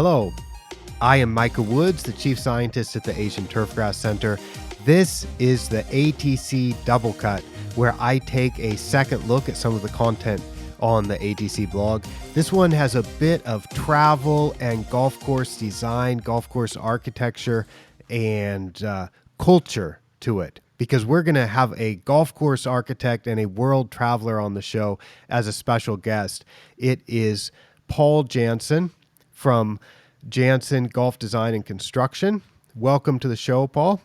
Hello, I am Micah Woods, the Chief Scientist at the Asian Turfgrass Center. This is the ATC Double Cut, where I take a second look at some of the content on the ATC blog. This one has a bit of travel and golf course design, golf course architecture, and culture to it, because we're going to have a golf course architect and a world traveler on the show as a special guest. It is Paul Jansen from Jansen Golf Design and Construction. Welcome to the show, Paul.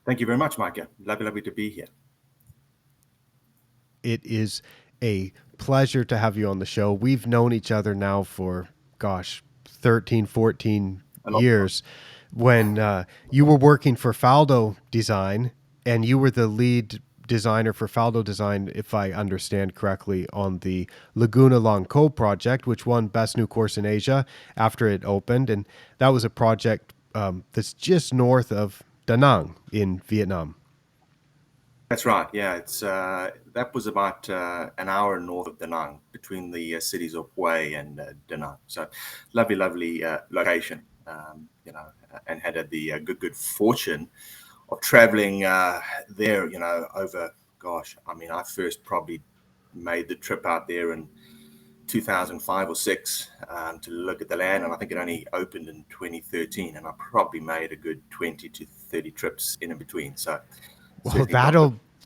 Thank you very much, Micah. Lovely to be here. It is a pleasure to have you on the show. We've known each other now for, 13, 14 years. When you were working for Faldo Design, and you were the lead designer for Faldo Design, if I understand correctly, on the Laguna Lanco project, which won Best New Course in Asia after it opened. And that was a project that's just north of Da Nang in Vietnam. That's right. Yeah, it's that was about an hour north of Da Nang, between the cities of Hue and Da Nang. So lovely location, and had the good fortune of traveling there, over, I first probably made the trip out there in 2005 or 6 to look at the land, and I think it only opened in 2013, and I probably made a good 20 to 30 trips in between. So, well,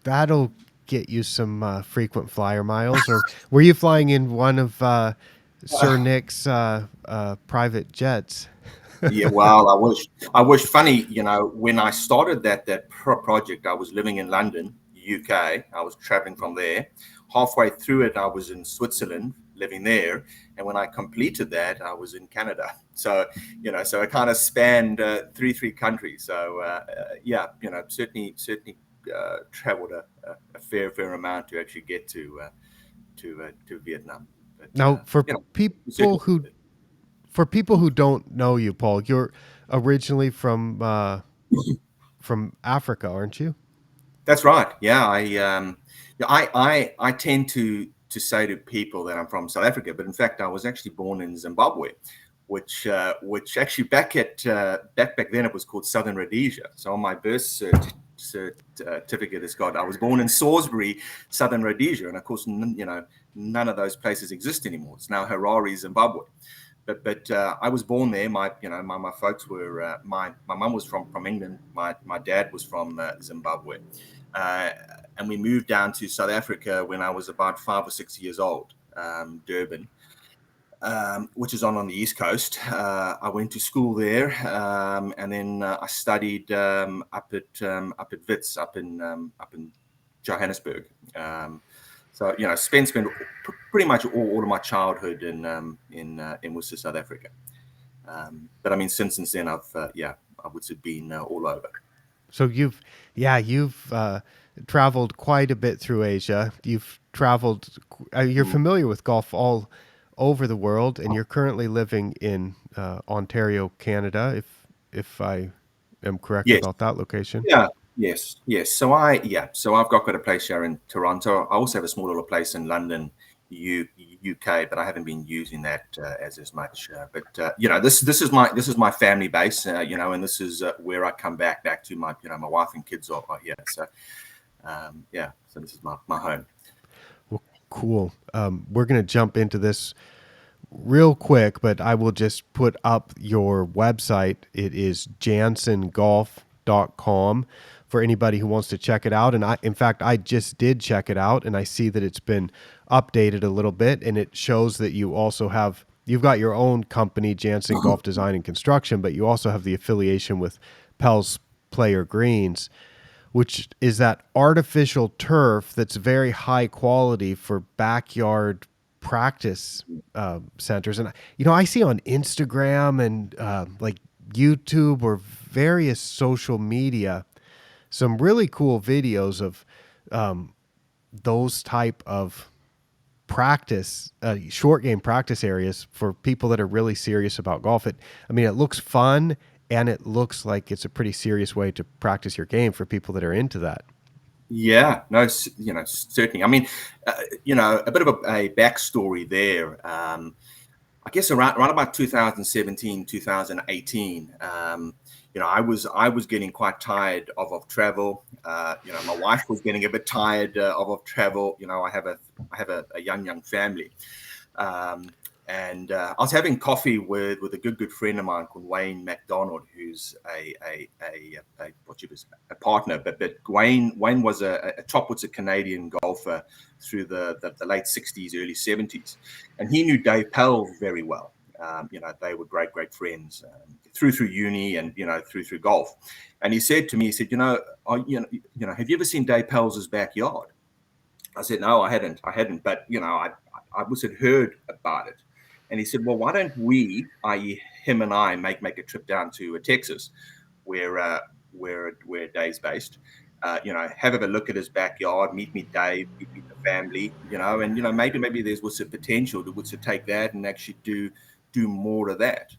that'll get you some frequent flyer miles. Or were you flying in one of Sir Nick's private jets? Yeah, well, I wish. Funny, when I started that project, I was living in London, UK. I was traveling from there. Halfway through it, I was in Switzerland, living there, and when I completed that, I was in Canada. So, so I kind of spanned three countries. So, certainly traveled a fair amount to actually get to Vietnam. But, now, for people who don't know you, Paul, you're originally from Africa, aren't you? That's right. Yeah, I tend to say to people that I'm from South Africa, but in fact, I was actually born in Zimbabwe, which actually back then it was called Southern Rhodesia. So on my birth certificate, it's got I was born in Salisbury, Southern Rhodesia, and of course, none of those places exist anymore. It's now Harare, Zimbabwe. But I was born there. My folks were my mum was from England. My dad was from Zimbabwe, and we moved down to South Africa when I was about 5 or 6 years old. Durban, which is on the East Coast. I went to school there, and then I studied up at Wits up in Johannesburg. So spent pretty much all of my childhood in Worcester, South Africa. But I mean, since then I've I would say been all over. So you've traveled quite a bit through Asia. You've traveled. You're familiar with golf all over the world, and you're currently living in Ontario, Canada. If I am correct about that location. Yeah. Yes. So I've got a place here in Toronto. I also have a small little place in London, UK, but I haven't been using that as much. But this is my family base, and this is where I come back to my my wife and kids are here. So so this is my home. Well, cool. We're gonna jump into this real quick, but I will just put up your website. It is jansengolf.com. for anybody who wants to check it out. And I just did check it out, and I see that it's been updated a little bit, and it shows that you've got your own company, Jansen Golf Design and Construction, but you also have the affiliation with Pell's Player Greens, which is that artificial turf that's very high quality for backyard practice centers. And I see on Instagram and like YouTube or various social media some really cool videos of those type of practice, short game practice areas for people that are really serious about golf. It looks fun, and it looks like it's a pretty serious way to practice your game for people that are into that. Yeah, no, certainly. I mean, a bit of a backstory there. I guess around about 2017, 2018. I was getting quite tired of travel. My wife was getting a bit tired of travel. I have a young family. Um, and I was having coffee with a good friend of mine called Wayne McDonald, who's a partner. But Wayne was a top what's a Canadian golfer through the late 60s, early 70s, and he knew Dave Pell very well. They were great friends through uni and through golf. And he said to me, he said, have you ever seen Dave Pell's backyard? I said, no, I hadn't, but I was had heard about it. And he said, well, why don't we, i.e., him and I, make a trip down to Texas, where Dave's based. Have a look at his backyard, meet Dave, meet the family, and maybe there's was a potential to take that and actually do more of that.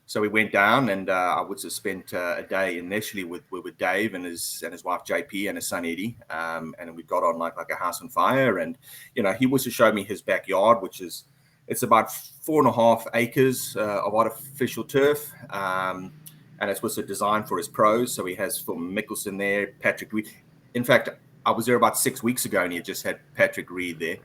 So we went down, and I would have spent a day initially with Dave and his wife JP and his son Eddie, and we got on like a house on fire. And he was to show me his backyard, which is it's about 4.5 acres of artificial turf, and it was designed for his pros. So he has Phil Mickelson there, Patrick Reed. In fact, I was there about 6 weeks ago, and he just had Patrick Reed there.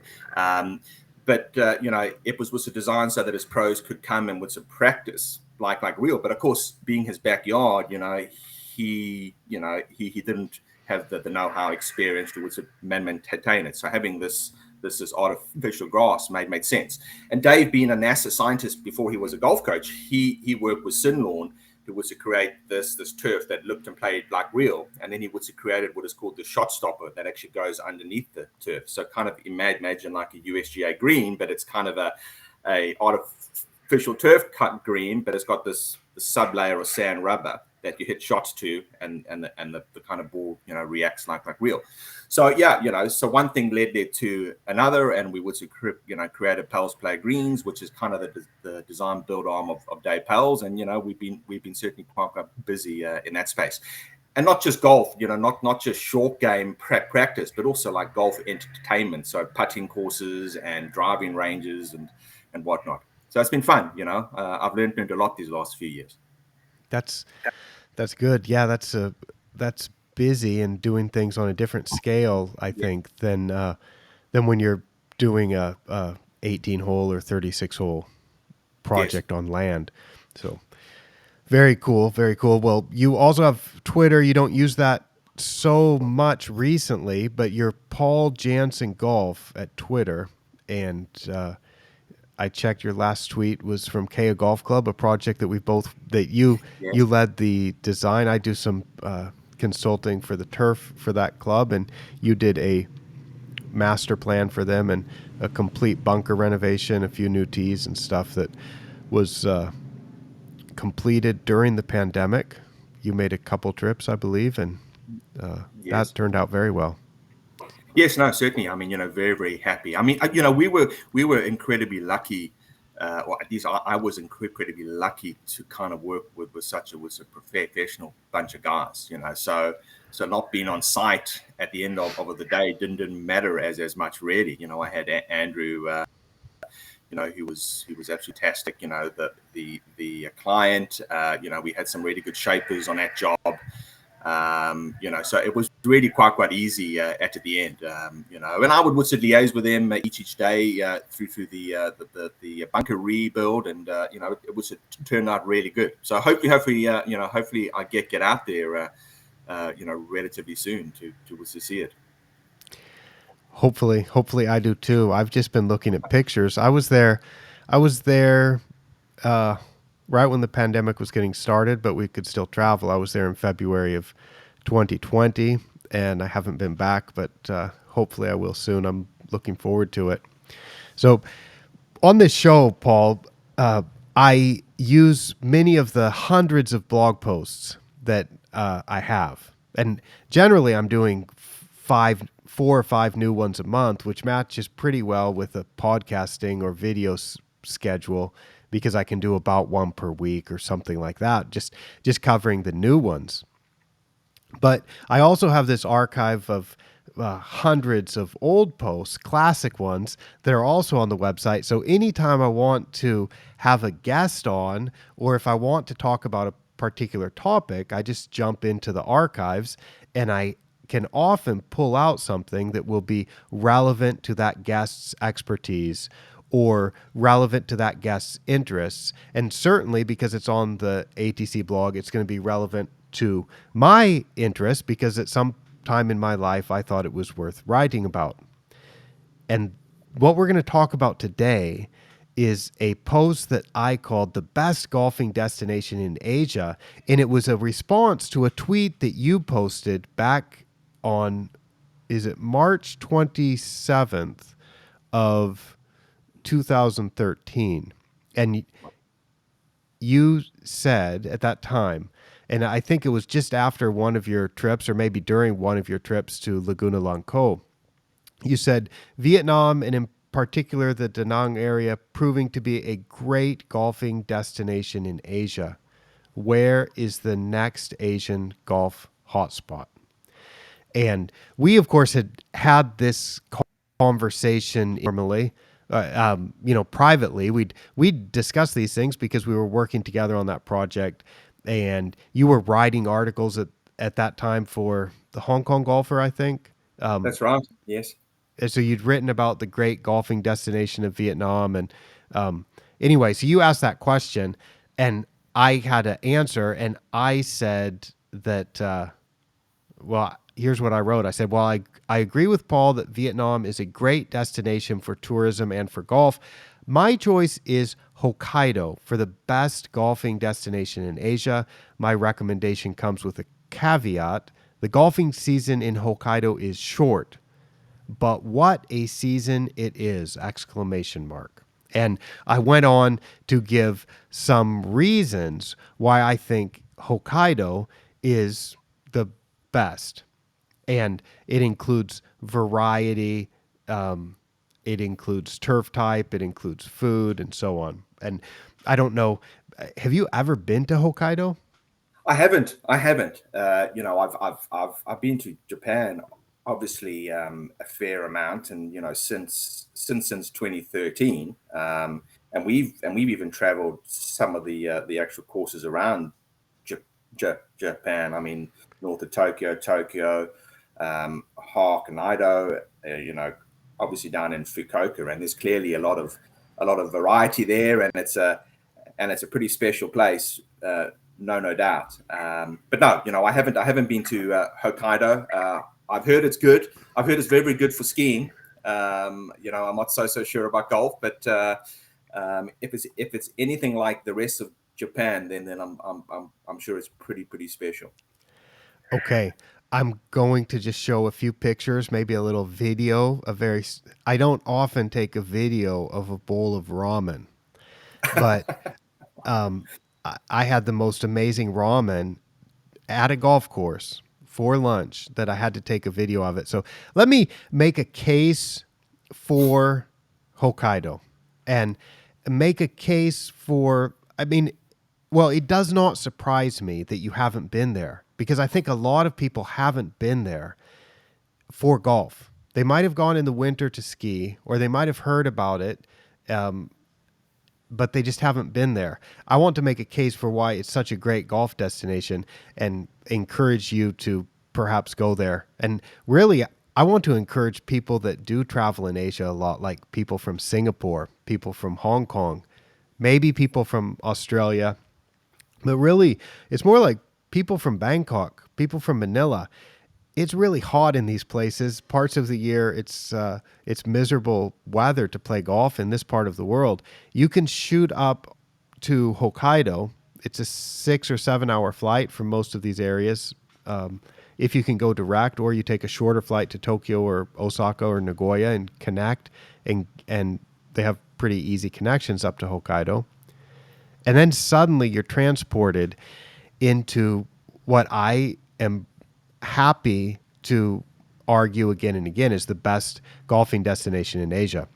But it was designed so that his pros could come and would practice like real. But of course, being his backyard, he didn't have the know-how experience to maintain it. So having this artificial grass made sense. And Dave, being a NASA scientist before he was a golf coach, he worked with Sinlawn, who was to create this turf that looked and played like real. And then he was to create what is called the shot stopper that actually goes underneath the turf. So kind of imagine like a USGA green, but it's kind of a artificial turf cut green, but it's got this sub-layer of sand rubber that you hit shots to, and the kind of ball reacts like real. So so one thing led there to another, and we would create a Pell's Play Greens, which is kind of the design build arm of Dave Pell's, and we've been certainly quite busy in that space. And not just golf, not just short game practice, but also like golf entertainment, so putting courses and driving ranges and whatnot. So it's been fun, I've learned a lot these last few years. That's good. Yeah, that's busy and doing things on a different scale, I think, than when you're doing a 18-hole or 36-hole project on land. So very cool, very cool. Well, you also have Twitter. You don't use that so much recently, but you're Paul Jansen Golf at Twitter, and I checked your last tweet was from Kea Golf Club, a project that you led the design. I do some consulting for the turf for that club, and you did a master plan for them and a complete bunker renovation, a few new tees and stuff that was completed during the pandemic. You made a couple trips, I believe, and that turned out very well. Yes, no, certainly. I mean, very happy. I mean, we were incredibly lucky, or at least I was incredibly lucky to kind of work with such a professional bunch of guys. So not being on site at the end of the day didn't matter as much really. I had Andrew, who was absolutely fantastic. The client, we had some really good shapers on that job. So it was really quite easy at the end, and I would liaise with them each day through the bunker rebuild, and it was turned out really good. So hopefully I get out there, relatively soon to see it. Hopefully I do too. I've just been looking at pictures. I was there right when the pandemic was getting started, but we could still travel. I was there in February of 2020, and I haven't been back, but hopefully I will soon. I'm looking forward to it. So on this show, Paul, I use many of the hundreds of blog posts that I have. And generally I'm doing 4 or 5 new ones a month, which matches pretty well with a podcasting or video schedule, because I can do about 1 per week or something like that, just covering the new ones. But I also have this archive of hundreds of old posts, classic ones, that are also on the website. So anytime I want to have a guest on, or if I want to talk about a particular topic, I just jump into the archives and I can often pull out something that will be relevant to that guest's expertise or relevant to that guest's interests. And certainly because it's on the ATC blog, it's going to be relevant to my interests because at some time in my life, I thought it was worth writing about. And what we're going to talk about today is a post that I called the best golfing destination in Asia. And it was a response to a tweet that you posted back on, is it March 27th of 2013? And you said at that time, and I think it was just after one of your trips or maybe during one of your trips to Laguna, Lanco, you said Vietnam, and in particular the Da Nang area, proving to be a great golfing destination in Asia. Where is the next Asian golf hotspot? And we, of course, had this conversation normally, privately. We'd discuss these things because we were working together on that project, and you were writing articles at that time for the Hong Kong Golfer, I think. That's right. Yes. And so you'd written about the great golfing destination of Vietnam, and anyway, so you asked that question, and I had an answer, and I said that. Well, here's what I wrote. I said, well, I agree with Paul that Vietnam is a great destination for tourism and for golf. My choice is Hokkaido for the best golfing destination in Asia. My recommendation comes with a caveat. The golfing season in Hokkaido is short, but what a season it is! Exclamation mark. And I went on to give some reasons why I think Hokkaido is the best. And it includes variety, it includes turf type, it includes food, and so on. And I don't know, have you ever been to Hokkaido? I haven't. I've been to Japan, obviously, a fair amount, and since 2013, and we've even travelled some of the actual courses around Japan. I mean, north of Tokyo, Hokkaido, obviously down in Fukuoka, and there's clearly a lot of variety there, and it's a pretty special place, no doubt. But no, I haven't been to Hokkaido. I've heard it's good. I've heard it's very, very good for skiing. I'm not so sure about golf, but if it's anything like the rest of Japan, then I'm sure it's pretty special. Okay. I'm going to just show a few pictures, maybe a little video. I don't often take a video of a bowl of ramen, but I had the most amazing ramen at a golf course for lunch that I had to take a video of it. So let me make a case for Hokkaido and make a case for, well, it does not surprise me that you haven't been there because I think a lot of people haven't been there for golf. They might have gone in the winter to ski, or they might have heard about it, but they just haven't been there. I want to make a case for why it's such a great golf destination and encourage you to perhaps go there. And really, I want to encourage people that do travel in Asia a lot, like people from Singapore, people from Hong Kong, maybe people from Australia. But really, it's more like people from Bangkok, people from Manila. It's really hot in these places. Parts of the year, it's miserable weather to play golf in this part of the world. You can shoot up to Hokkaido. It's a 6 or 7 hour flight from most of these areas. If you can go direct, or you take a shorter flight to Tokyo or Osaka or Nagoya and connect, and they have pretty easy connections up to Hokkaido. And then suddenly you're transported into what I am happy to argue again and again is the best golfing destination in Asia.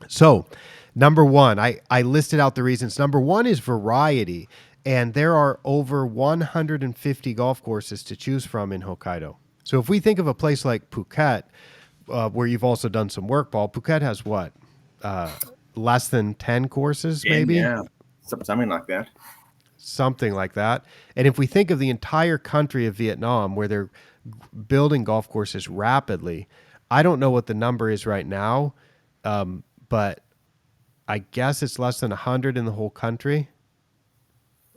So, number one, I listed out the reasons. Number one is variety, and there are over 150 golf courses to choose from in Hokkaido. So if we think of a place like Phuket, where you've also done some work, Paul, Phuket has what? Uh, Less than 10 courses, Yeah, maybe? yeah, something like that. Something like that. And if we think of the entire country of Vietnam, where they're building golf courses rapidly, I don't know what the number is right now, but I guess it's less than 100 in the whole country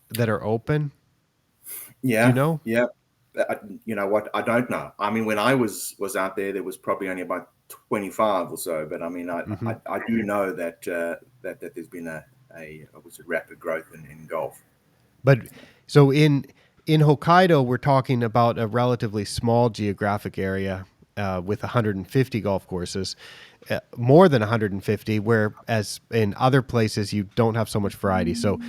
that are open. Do you Yeah, know? yeah. You know what? I don't know. I mean, when I was out there, there was probably only about 25 or so. But I mean, Hmm. I do know that that there's been a was it rapid growth in golf. But so in Hokkaido, we're talking about a relatively small geographic area with 150 golf courses, more than 150. Whereas in other places, you don't have so much variety. So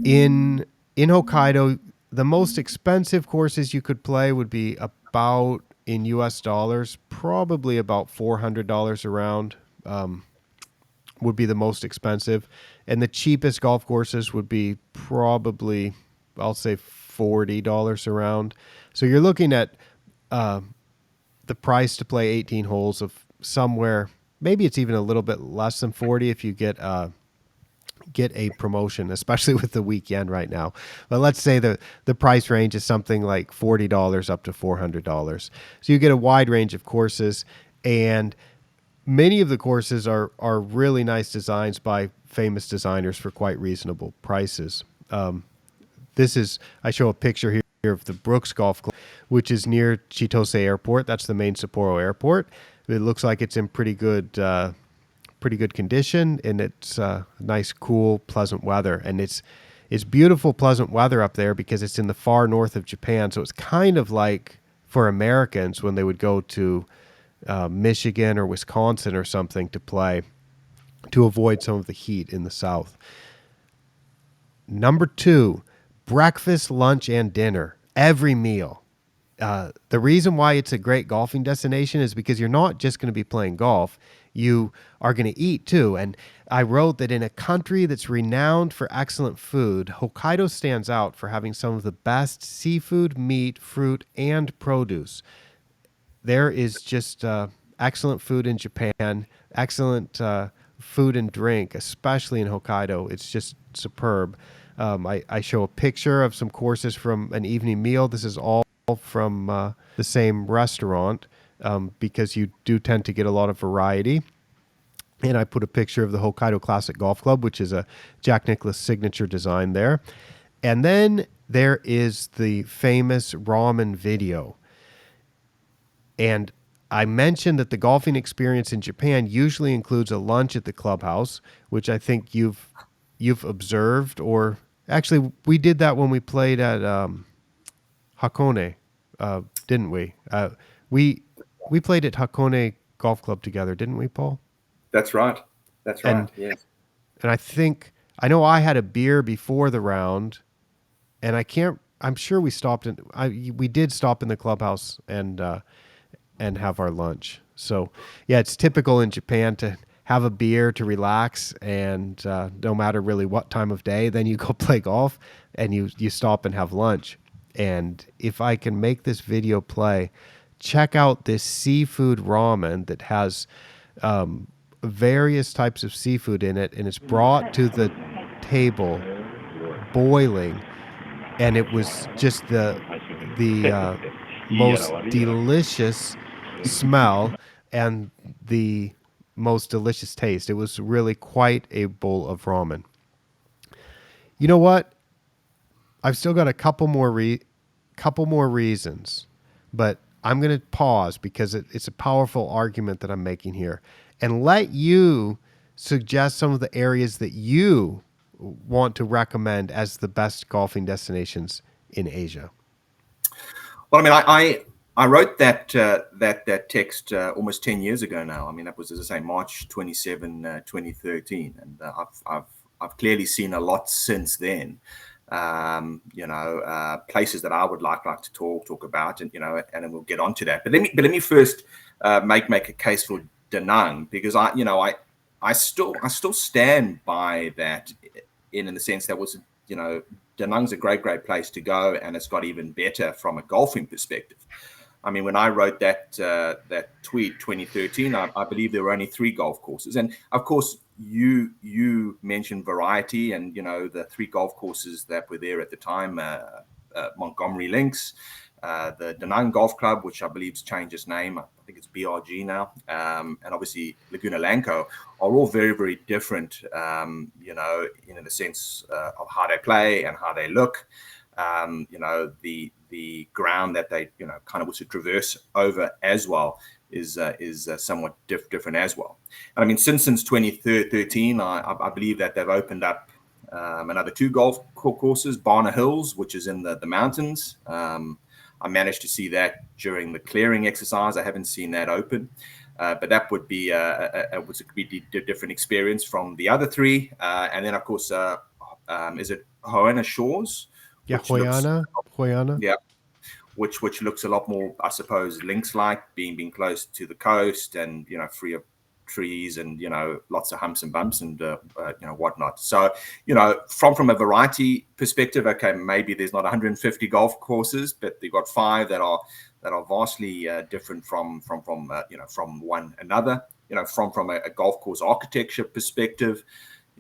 in Hokkaido, the most expensive courses you could play would be about in U.S. dollars, probably about $400 around. Would be the most expensive, and the cheapest golf courses would be probably, I'll say, $40 around. So you're looking at the price to play 18 holes of somewhere. Maybe it's even a little bit less than 40 if you get a promotion, especially with the weekend right now. But let's say the price range is something like $40 up to $400. So you get a wide range of courses, and many of the courses are really nice designs by famous designers for quite reasonable prices. I show a picture here of the Brooks Golf Club, which is near Chitose Airport. That's the main Sapporo airport. It looks like it's in pretty good condition, and it's nice, cool, pleasant weather. And it's beautiful, pleasant weather up there because it's in the far north of Japan. So it's kind of like for Americans when they would go to Michigan or Wisconsin or something to play to avoid some of the heat in the south. Number two, breakfast, lunch, and dinner. Every meal. The reason why it's a great golfing destination is because you're not just going to be playing golf. You are going to eat too. And I wrote that in a country that's renowned for excellent food, Hokkaido stands out for having some of the best seafood, meat, fruit, and produce. There is just excellent food in Japan, excellent food and drink, especially in Hokkaido. It's just superb. I show a picture of some courses from an evening meal. This is all from the same restaurant because you do tend to get a lot of variety. And I put a picture of the Hokkaido Classic Golf Club, which is a Jack Nicklaus signature design there. And then there is the famous ramen video. And I mentioned that the golfing experience in Japan usually includes a lunch at the clubhouse, which I think you've observed, or actually we did that when we played at Hakone, didn't we? We played at Hakone Golf Club together, didn't we, Paul? That's right. That's right. And Yes. and I know I had a beer before the round, and I can't. I'm sure we stopped in. We did stop in the clubhouse and have our lunch. So yeah, it's typical in Japan to have a beer to relax, and no matter really what time of day, then you go play golf and you stop and have lunch. And if I can make this video play, check out this seafood ramen that has various types of seafood in it, and it's brought to the table boiling, and it was just the most delicious smell and the most delicious taste. It was really quite a bowl of ramen. You know what? I've still got a couple more reasons, but I'm going to pause because it's a powerful argument that I'm making here, and let you suggest some of the areas that you want to recommend as the best golfing destinations in Asia. Well, I mean, I wrote that text almost 10 years ago now. I mean, that was, as I say, March 27, 2013, and I've clearly seen a lot since then. Places that I would like to talk about, and and then we'll get onto that. But let me first make a case for Da Nang, because I still stand by that in the sense that was Da Nang's a great place to go, and it's got even better from a golfing perspective. I mean, when I wrote that tweet 2013, I believe there were only 3 golf courses. And of course, you mentioned variety, and the 3 golf courses that were there at the time: Montgomery Links, the Da Nang Golf Club, which I believe has changed its name. I think it's BRG now, and obviously Laguna Lanco, are all very, very different, in the sense of how they play and how they look. The ground that they kind of was to traverse over as well is somewhat different as well. And I mean, since 2013, I believe that they've opened up another 2 golf courses, Barna Hills, which is in the mountains. I managed to see that during the clearing exercise. I haven't seen that open, but that would be a different experience from the other 3. And then, of course, is it Hoena Shores? Yeah, Which looks, Hoyana. yeah, which looks a lot more, I suppose, links-like, being close to the coast and free of trees and lots of humps and bumps and whatnot. So from a variety perspective, okay, maybe there's not 150 golf courses, but they've got 5 that are vastly different from one another. From a golf course architecture perspective,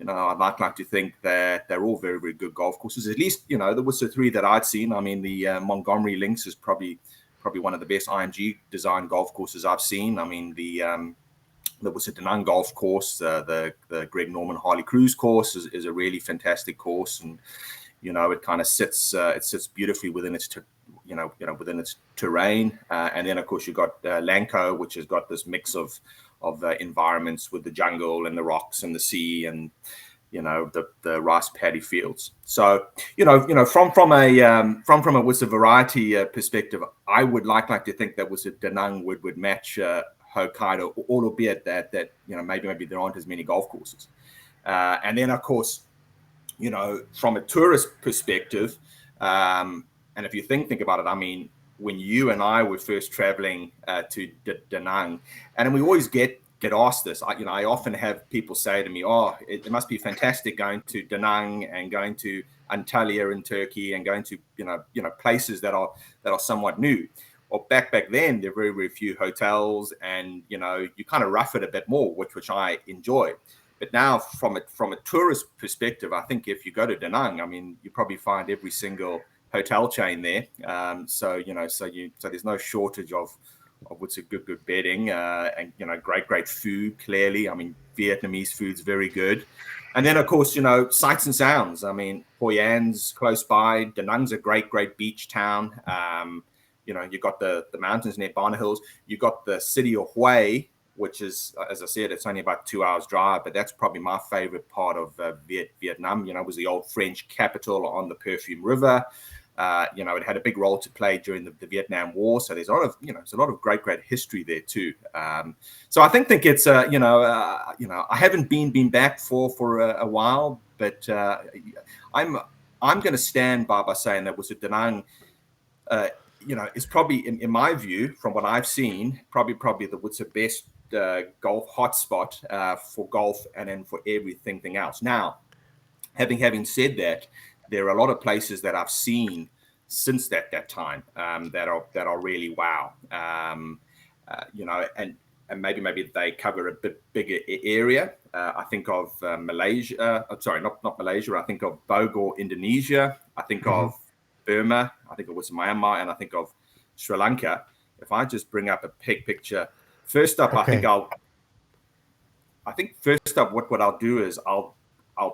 I'd like to think that they're all very, very good golf courses. At least, there was the 3 that I'd seen. I mean, the Montgomery Links is probably one of the best IMG design golf courses I've seen. I mean, there was a Da Nang golf course, the Greg Norman Harley Cruise course is a really fantastic course, and it kind of sits beautifully within its within its terrain. And then, of course, you've got Lanco, which has got this mix of environments with the jungle and the rocks and the sea and the rice paddy fields. So from a with a variety perspective, I would like to think that was a Da Nang would match Hokkaido, albeit that maybe there aren't as many golf courses. And then, of course, from a tourist perspective, and if you think about it, I mean, when you and I were first traveling to Da Nang, and we always get asked this, I often have people say to me, "Oh, it must be fantastic going to Da Nang and going to Antalya in Turkey and going to places that are somewhat new." Well, back then, there were very, very few hotels, and you kind of rough it a bit more, which I enjoy. But now, from a tourist perspective, I think if you go to Da Nang, I mean, you probably find every single hotel chain there. So there's no shortage of what's a good bedding, and great food. Clearly, I mean, Vietnamese food's very good. And then, of course, sights and sounds. I mean, Hoi An's close by. Da Nang's a great beach town. You've got the mountains near Barna Hills. You've got the city of Hue, which is, as I said, it's only about 2 hours drive, but that's probably my favorite part of Vietnam. It was the old French capital on the Perfume River. It had a big role to play during the Vietnam War. So there's a lot of great great history there too. So I think it's I haven't been back for a while, but I'm going to stand by saying that was a Da Nang. It's probably in my view, from what I've seen, probably what's the best golf hotspot for golf and then for everything else. Now, having said that, there are a lot of places that I've seen since that time that are really wow. And maybe they cover a bit bigger area. I think of Malaysia. Sorry, not Malaysia. I think of Bogor, Indonesia. I think of Burma. I think it was Myanmar, and I think of Sri Lanka. If I just bring up a picture, first up, Okay. I think first up, what I'll do is I'll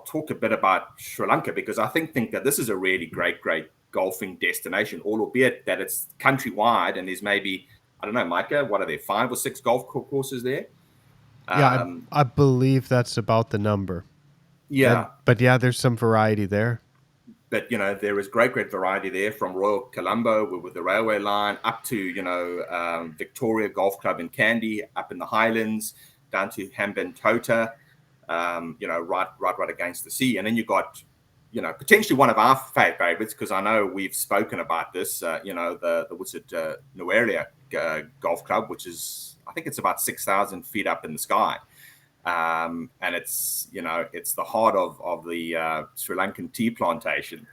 talk a bit about Sri Lanka, because I think that this is a really great golfing destination, albeit that it's countrywide and there's maybe, I don't know, Micah, what are there, 5 or 6 golf courses there? Yeah, I believe that's about the number. Yeah. But yeah, there's some variety there. But, there is great variety there, from Royal Colombo with the railway line up to, Victoria Golf Club in Kandy, up in the Highlands, down to Hambantota, right against the sea. And then you've got, potentially one of our favorites, because I know we've spoken about this, the Nueria Golf Club, which is, I think it's about 6,000 feet up in the sky. And it's the heart of the Sri Lankan tea plantation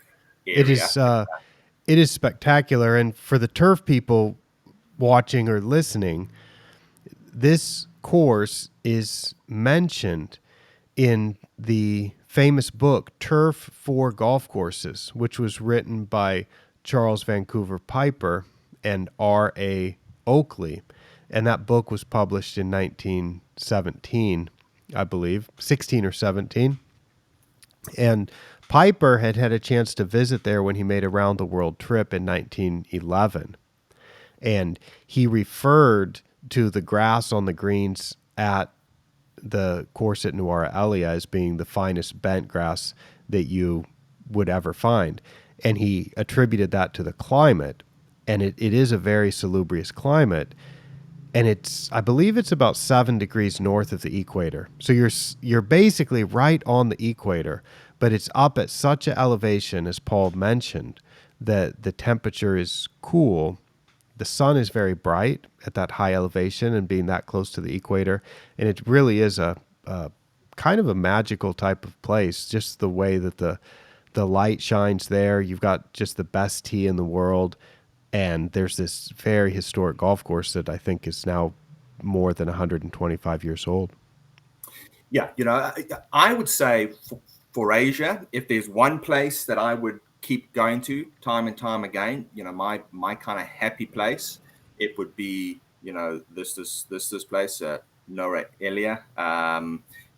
area. It is spectacular, and for the turf people, watching or listening, this course is mentioned in the famous book Turf for Golf Courses, which was written by Charles Vancouver Piper and R.A. Oakley. And that book was published in 1917, I believe, 16 or 17. And Piper had had a chance to visit there when he made a round the world trip in 1911. And he referred to the grass on the greens at the course at Nuara Elia as being the finest bent grass that you would ever find. And he attributed that to the climate. And it is a very salubrious climate. And I believe it's about 7 degrees north of the equator. So you're basically right on the equator, but it's up at such an elevation, as Paul mentioned, that the temperature is cool. The sun is very bright at that high elevation and being that close to the equator. And it really is a kind of a magical type of place, just the way that the light shines there. You've got just the best tee in the world. And there's this very historic golf course that I think is now more than 125 years old. Yeah, I would say for Asia, if there's one place that I would keep going to time and time again, my kind of happy place, it would be, this place, Nuara Elia.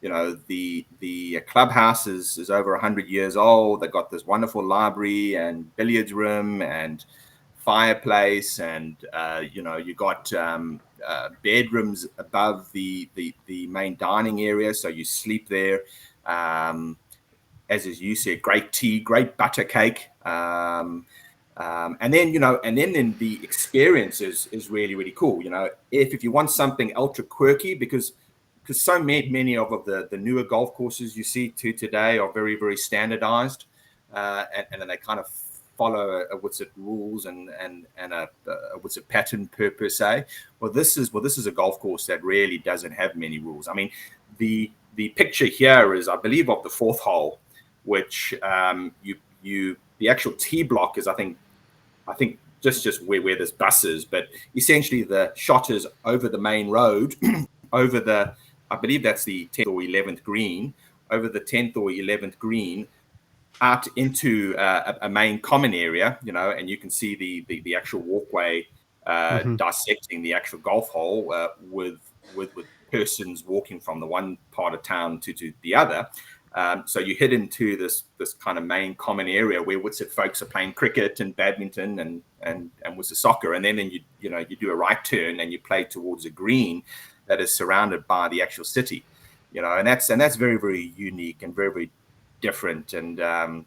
The clubhouse is over 100 years old. They've got this wonderful library and billiards room and fireplace, and you got bedrooms above the main dining area, so you sleep there. As you said, great tea, great butter cake, and then the experience is really, really cool. If you want something ultra quirky, because so many of the newer golf courses you see today are very, very standardized, and then they kind of follow a what's it rules and a what's it pattern per se. Well, this is a golf course that really doesn't have many rules. I mean, the picture here is, I believe, of the fourth hole, which the actual tee block is, I think just where this bus is, but essentially the shot is over the main road, over I believe that's the 10th or 11th green, over the 10th or 11th green, out into a main common area, and you can see the actual walkway dissecting the actual golf hole, with persons walking from the one part of town to the other. So you head into this kind of main common area where Woodsett folks are playing cricket and badminton and Woodsett soccer, and then you do a right turn and you play towards a green that is surrounded by the actual city, and that's very, very unique and very, very different, and and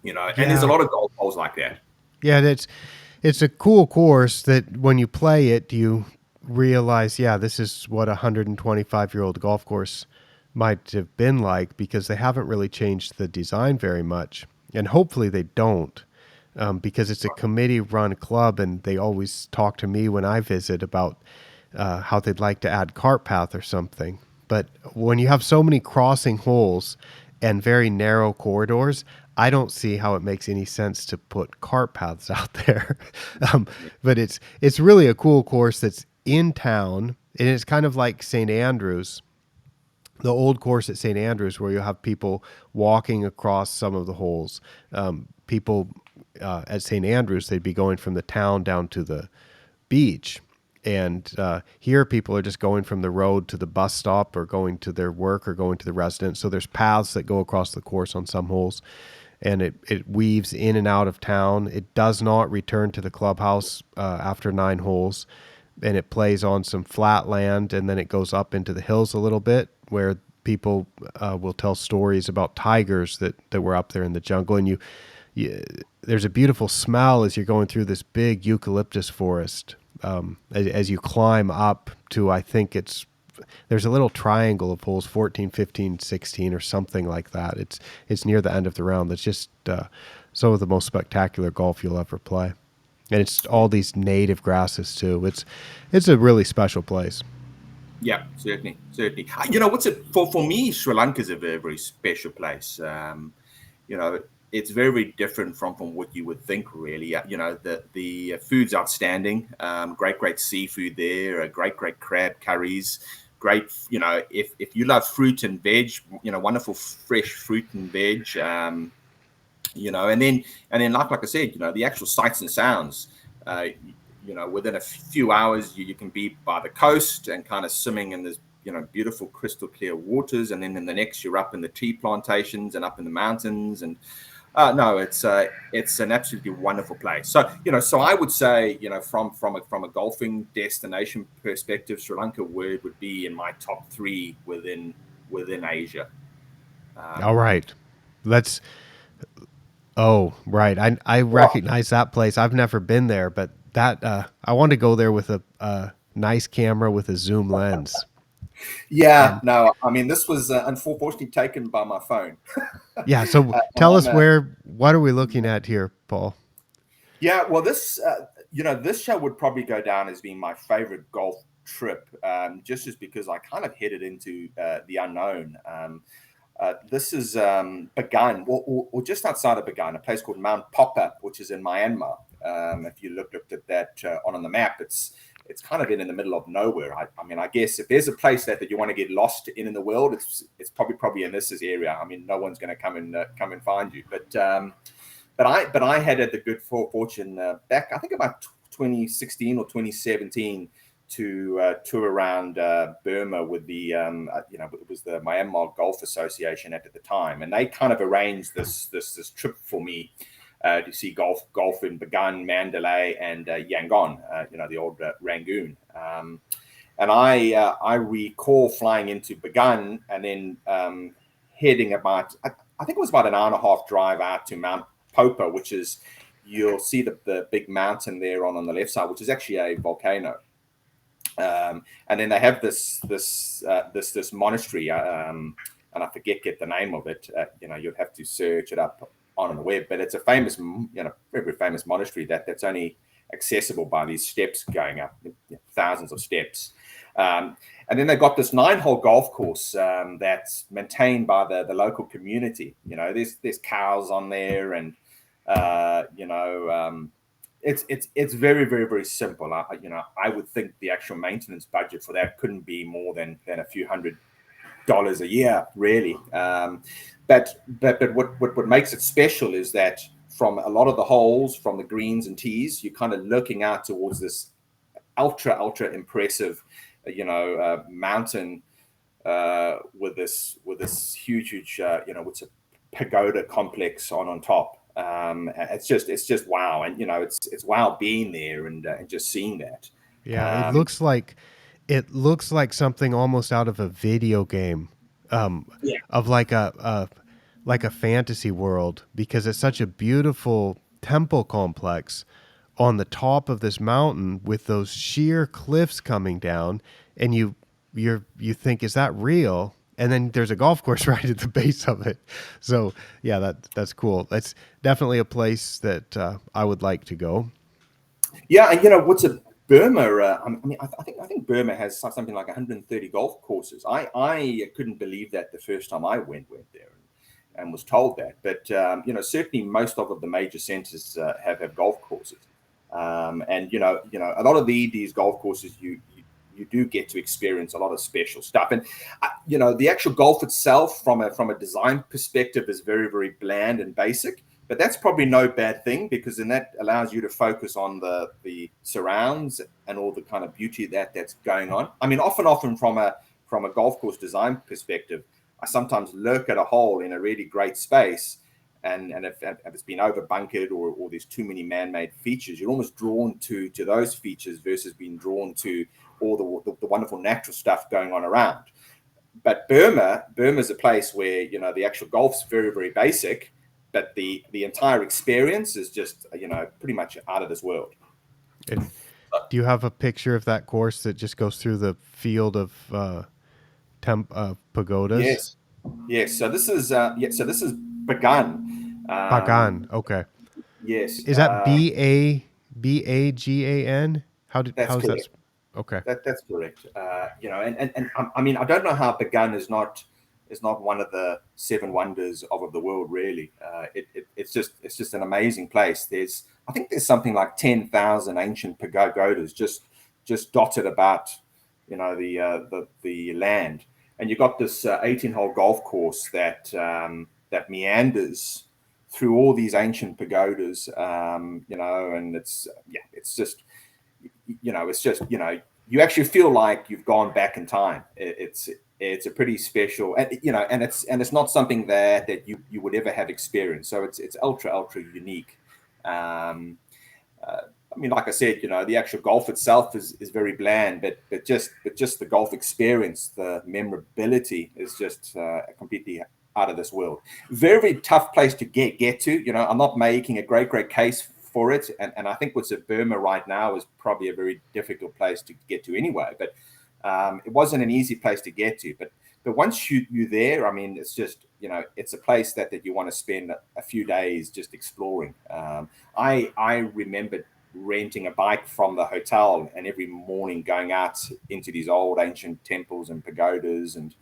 there's a lot of golf holes like that. Yeah, it's a cool course that when you play it, you realize, this is what a 125-year-old golf course might have been like, because they haven't really changed the design very much, and hopefully they don't, because it's a committee-run club, and they always talk to me when I visit about how they'd like to add cart path or something. But when you have so many crossing holes and very narrow corridors, I don't see how it makes any sense to put cart paths out there. But it's really a cool course that's in town, and it's kind of like St. Andrews, the old course at St. Andrews, where you have people walking across some of the holes. People at St. Andrews, they'd be going from the town down to the beach. And here people are just going from the road to the bus stop, or going to their work, or going to the residence. So there's paths that go across the course on some holes, and it weaves in and out of town. It does not return to the clubhouse after 9 holes, and it plays on some flat land, and then it goes up into the hills a little bit, where people will tell stories about tigers that were up there in the jungle. And there's a beautiful smell as you're going through this big eucalyptus forest. As you climb up to, I think there's a little triangle of holes 14, 15, 16 or something like that. It's near the end of the round. That's just some of the most spectacular golf you'll ever play. And it's all these native grasses too. It's a really special place. Yeah, certainly. What's it for me? Sri Lanka is a very, very special place. it's very, very different from what you would think, really. The food's outstanding. Great seafood there. Great crab curries. Great, if you love fruit and veg, wonderful fresh fruit and veg. And then like I said, the actual sights and sounds. Within a few hours, you can be by the coast and kind of swimming in this beautiful crystal clear waters, and then in the next you're up in the tea plantations and up in the mountains. And no, it's an absolutely wonderful place. So I would say, from a golfing destination perspective, Sri Lanka would be in my top three within Asia. All right. Let's Oh, right. I Well, recognize that place. I've never been there, but that I want to go there with a nice camera with a zoom lens. yeah, And no, I mean, this was unfortunately taken by my phone. yeah, so And tell I'm us what are we looking at here, Paul? Yeah, well, this show would probably go down as being my favorite golf trip, just because I kind of headed into the unknown. This is Bagan, or just outside of Bagan, a place called Mount Popa, which is in Myanmar. If you looked at that on the map, it's kind of in the middle of nowhere. I mean, I guess if there's a place that you want to get lost in the world, it's probably in this area. I mean, no one's going to come and find you, but I had the good fortune back, I think, about 2016 or 2017, to tour around Burma with it was the Myanmar Golf Association at the time, and they kind of arranged this trip for me to see golf in Bagan, Mandalay, and Yangon, the old Rangoon. And I recall flying into Bagan and then heading about, I think it was about an hour and a half drive out to Mount Popa, which is, you'll see the big mountain there on the left side, which is actually a volcano. And then they have this monastery, and I get the name of it. You'd have to search it up on the web, but it's a famous, very, very famous monastery that's only accessible by these steps going up, thousands of steps. And then they've got this 9-hole golf course that's maintained by the local community. There's cows on there, and it's very, very, very simple. I would think the actual maintenance budget for that couldn't be more than a few $100s a year, really. But what makes it special is that from a lot of the holes, from the greens and tees, you're kind of looking out towards this ultra impressive, mountain with this huge, what's a pagoda complex on top. It's just wow, and it's wow being there and just seeing that. Yeah, Um, it looks like something almost out of a video game, yeah, of like a fantasy world, because it's such a beautiful temple complex on the top of this mountain with those sheer cliffs coming down, and you think, is that real? And then there's a golf course right at the base of it. So yeah, that's cool. That's definitely a place that I would like to go. yeah, and what's a Burma? I think Burma has something like 130 golf courses. I couldn't believe that the first time I went there, and was told that. But certainly most of the major centres have golf courses, and a lot of these golf courses you do get to experience a lot of special stuff. And the actual golf itself, from a design perspective, is very, very bland and basic. But that's probably no bad thing, because then that allows you to focus on the surrounds and all the kind of beauty that's going on. I mean, often from a golf course design perspective, I sometimes lurk at a hole in a really great space, and if it's been over bunkered, or there's too many man-made features, you're almost drawn to those features versus being drawn to all the wonderful natural stuff going on around. But Burma's a place where the actual golf's very, very basic, but the entire experience is just pretty much out of this world. And do you have a picture of that course that just goes through the field of pagodas? Yes, yes. So this is begun. Bagan. Okay. Yes, Is that Bagan? that's How's that? correct. Okay. That's correct. And I mean, I don't know how begun is not one of the seven wonders of the world. Really, it's just an amazing place. I think there's something like 10,000 ancient pagodas just dotted about, the land, and you've got this 18-hole golf course that meanders through all these ancient pagodas, and you actually feel like you've gone back in time. It's a pretty special, and it's not something that you would ever have experienced. So it's ultra unique. Um, I mean, like I said, the actual golf itself is very bland, but just the golf experience, the memorability is just completely out of this world. Very, very tough place to get to. I'm not making a great case for it, and I think what's at Burma right now is probably a very difficult place to get to anyway. But it wasn't an easy place to get to. But once you're there, I mean, it's just it's a place that you want to spend a few days just exploring. I remember renting a bike from the hotel and every morning going out into these old ancient temples and pagodas, and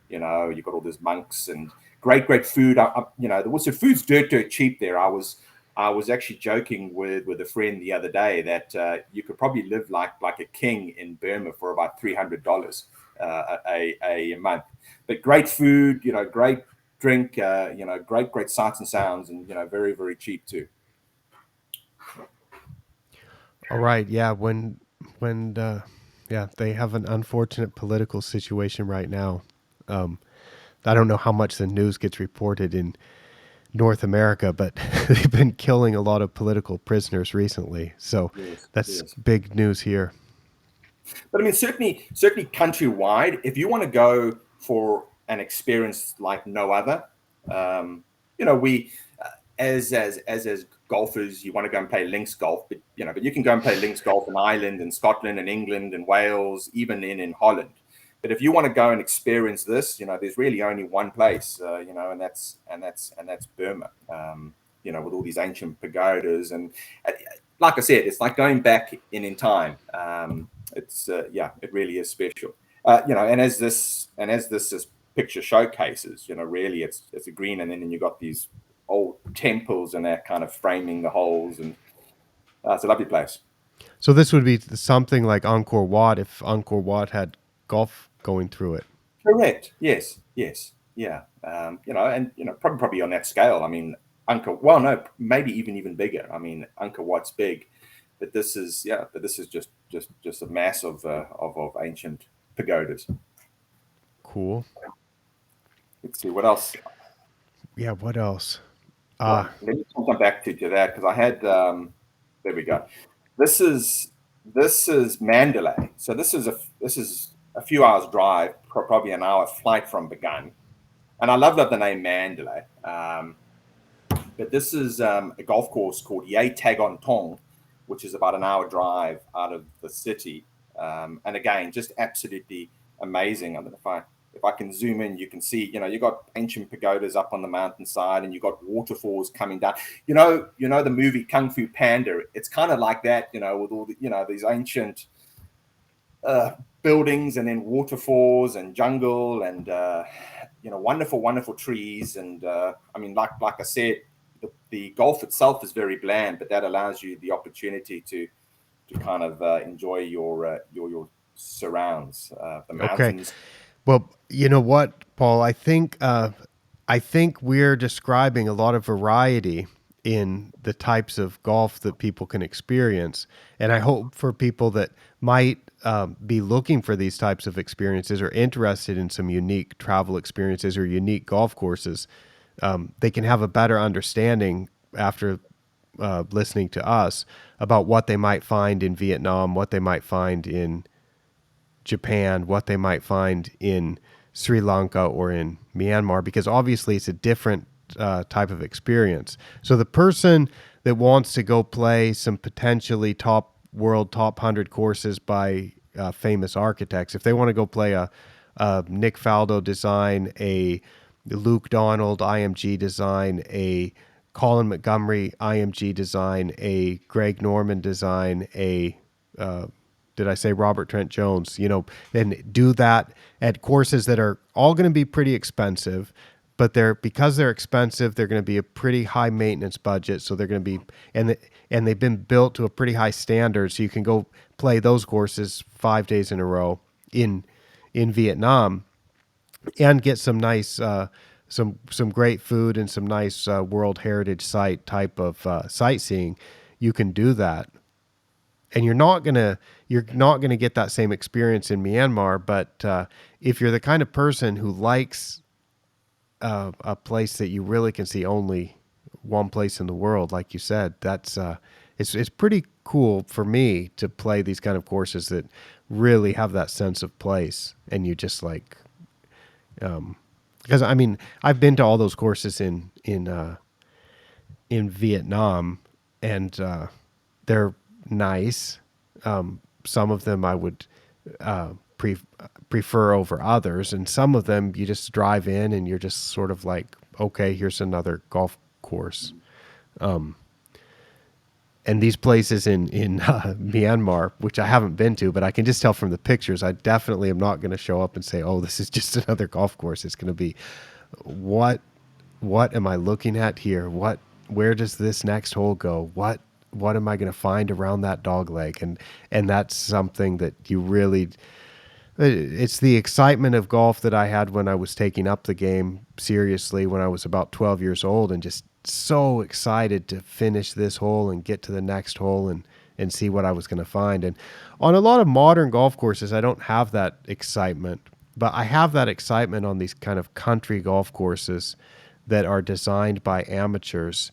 you've got all these monks and great food. The food's dirt cheap there. I was actually joking with a friend the other day that you could probably live like a king in Burma for about $300 a month. But great food, great drink, great sights and sounds, and very, very cheap too. All right. Yeah. Yeah, they have an unfortunate political situation right now. I don't know how much the news gets reported in North America, but they've been killing a lot of political prisoners recently. So that's Yes. big news here. But I mean, certainly countrywide, if you want to go for an experience like no other, we as golfers, you want to go and play links golf, but you can go and play links golf in Ireland and Scotland and England and Wales, even in Holland. But if you want to go and experience this, there's really only one place, and that's Burma. With all these ancient pagodas, and like I said, it's like going back in time. It really is special. And as this picture showcases, really it's a green, and then you got these old temples and that kind of framing the holes, and it's a lovely place. So this would be something like Angkor Wat if Angkor Wat had golf going through it. Correct. Yes. Yeah. Probably on that scale. I mean, Angkor. Well, no, maybe even bigger. I mean, Angkor Wat's big, but this is just a mass of ancient pagodas. Cool. Let's see what else. Yeah. What else? Well, let me come back to that because I had. There we go. This is Mandalay. So this is a few hours drive, probably an hour flight from Bagan, and I love the name Mandalay. But this is a golf course called Yai Tagon Tong, which is about an hour drive out of the city. And again, just absolutely amazing. I don't know if I can zoom in, you can see, you got ancient pagodas up on the mountainside, and you got waterfalls coming down. The movie Kung Fu Panda. It's kind of like that, with all these ancient buildings, and then waterfalls and jungle, and wonderful trees. And I mean, like I said, the golf itself is very bland, but that allows you the opportunity to kind of enjoy your surrounds, the mountains. Okay. Well, you know what, Paul? I think we're describing a lot of variety in the types of golf that people can experience, and I hope for people that might be looking for these types of experiences or interested in some unique travel experiences or unique golf courses, they can have a better understanding after listening to us about what they might find in Vietnam, what they might find in Japan, what they might find in Sri Lanka or in Myanmar, because obviously it's a different type of experience. So the person that wants to go play some potentially top 100 courses by famous architects, if they want to go play a Nick Faldo design, a Luke Donald IMG design, a Colin Montgomery IMG design, a Greg Norman design, a did I say Robert Trent Jones? And do that at courses that are all going to be pretty expensive, but because they're expensive, they're going to be a pretty high maintenance budget. So they're going to be, and they've been built to a pretty high standard. So you can go play those courses 5 days in a row in Vietnam and get some nice, some great food and some nice World Heritage site type of sightseeing. You can do that, and you're not gonna get that same experience in Myanmar. But if you're the kind of person who likes a place that you really can see only one place in the world, like you said, that's it's pretty cool for me to play these kind of courses that really have that sense of place, and you just like because I mean I've been to all those courses in Vietnam, and they're nice. Some of them I would uh, pre- prefer over others, and some of them you just drive in and you're just sort of like, okay, here's another golf course. And these places in Myanmar, which I haven't been to, but I can just tell from the pictures, I definitely am not going to show up and say, "Oh, this is just another golf course." It's going to be, what what am I looking at here? Where does this next hole go? What am I going to find around that dog leg? And that's something that you really, it's the excitement of golf that I had when I was taking up the game seriously when I was about 12 years old, and just so excited to finish this hole and get to the next hole and see what I was going to find. And on a lot of modern golf courses, I don't have that excitement, but I have that excitement on these kind of country golf courses that are designed by amateurs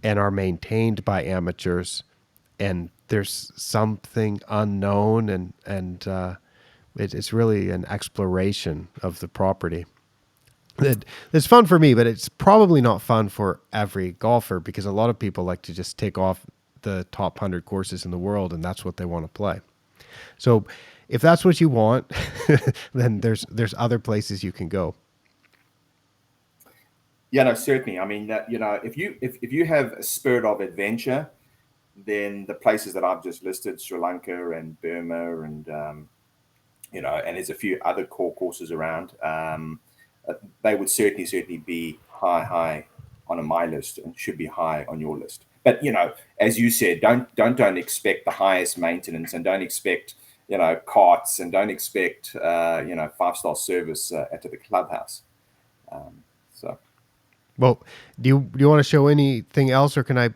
and are maintained by amateurs, and there's something unknown, it's really an exploration of the property. It's fun for me, but it's probably not fun for every golfer, because a lot of people like to just take off the top 100 courses in the world, and that's what they want to play. So if that's what you want, then there's other places you can go. Yeah, no, certainly. I mean, that if you have a spirit of adventure, then the places that I've just listed, Sri Lanka and Burma, and and there's a few other core courses around. They would certainly be high on my list, and should be high on your list. But as you said, don't expect the highest maintenance, and don't expect carts, and don't expect 5-star service at the clubhouse. So. Well, do you want to show anything else, or can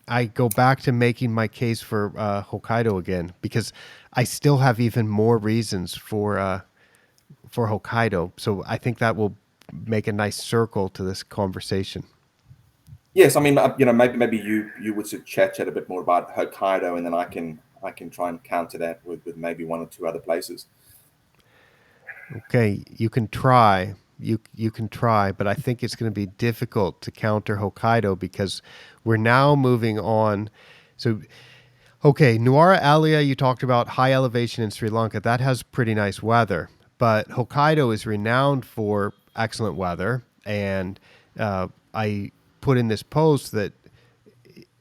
I go back to making my case for Hokkaido again, because I still have even more reasons for Hokkaido. So I think that will make a nice circle to this conversation. Yes, I mean, maybe you would sort of chat a bit more about Hokkaido, and then I can try and counter that with maybe one or two other places. Okay, you can try. You can try, but I think it's going to be difficult to counter Hokkaido, because we're now moving on. So, okay, Nuara Elia, you talked about high elevation in Sri Lanka. That has pretty nice weather, but Hokkaido is renowned for excellent weather. And I put in this post that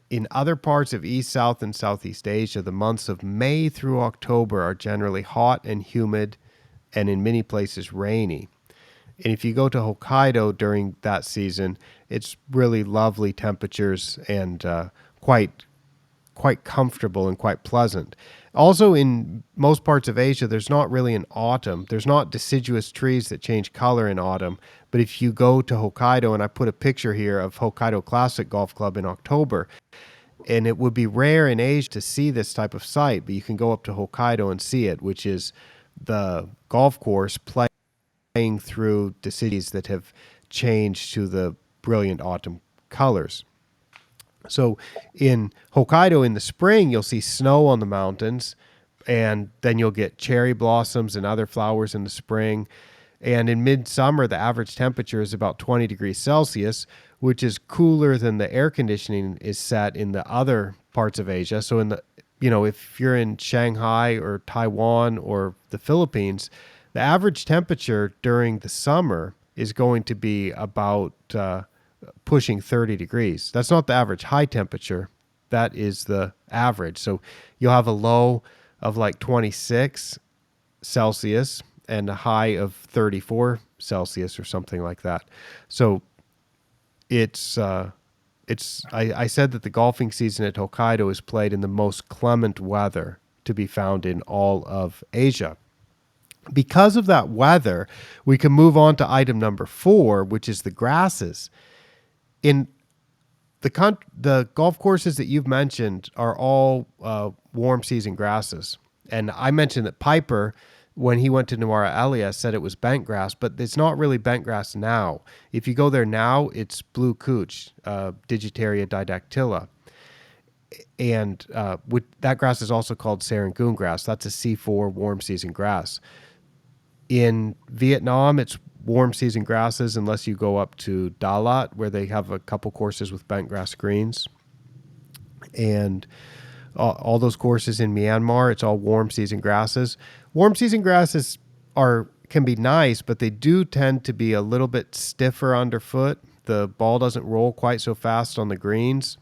in other parts of East, South, and Southeast Asia, the months of May through October are generally hot and humid, and in many places rainy. And if you go to Hokkaido during that season, it's really lovely temperatures, and quite comfortable and quite pleasant. Also, in most parts of Asia, there's not really an autumn. There's not deciduous trees that change color in autumn. But if you go to Hokkaido, and I put a picture here of Hokkaido Classic Golf Club in October, and it would be rare in Asia to see this type of site, but you can go up to Hokkaido and see it, which is the golf course playing through the cities that have changed to the brilliant autumn colors. So in Hokkaido in the spring, you'll see snow on the mountains, and then you'll get cherry blossoms and other flowers in the spring. And in midsummer, the average temperature is about 20 degrees Celsius, which is cooler than the air conditioning is set in the other parts of Asia. So if you're in Shanghai or Taiwan or the Philippines, the average temperature during the summer is going to be about pushing 30 degrees. That's not the average high temperature. That is the average. So you'll have a low of like 26 Celsius, and a high of 34 Celsius or something like that. So it's I said that the golfing season at Hokkaido is played in the most clement weather to be found in all of Asia. Because of that weather, we can move on to item number 4, which is the grasses. In the golf courses that you've mentioned are all warm season grasses. And I mentioned that Piper, when he went to Nuara Elia, said it was bent grass, but it's not really bent grass now. If you go there now, it's blue couch, Digitaria didactyla. And that grass is also called Serangoon grass. That's a C4 warm season grass. In Vietnam, it's warm season grasses unless you go up to Dalat, where they have a couple courses with bent grass greens. And all those courses in Myanmar, it's all warm season grasses. Warm season grasses can be nice, but they do tend to be a little bit stiffer underfoot. The ball doesn't roll quite so fast on the greens.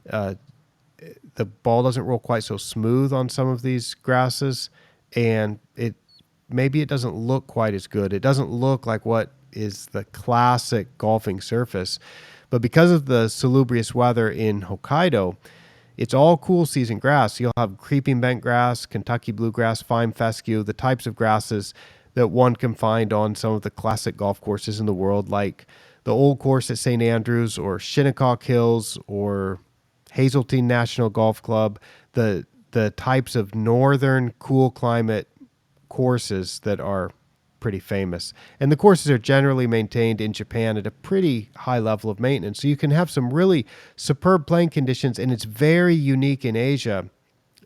The ball doesn't roll quite so smooth on some of these grasses, and maybe it doesn't look quite as good. It doesn't look like what is the classic golfing surface. But because of the salubrious weather in Hokkaido, it's all cool season grass. You'll have creeping bent grass, Kentucky bluegrass, fine fescue, the types of grasses that one can find on some of the classic golf courses in the world, like the old course at St. Andrews or Shinnecock Hills or Hazeltine National Golf Club, the types of northern cool climate courses that are pretty famous. And the courses are generally maintained in Japan at a pretty high level of maintenance. So you can have some really superb playing conditions, and it's very unique in Asia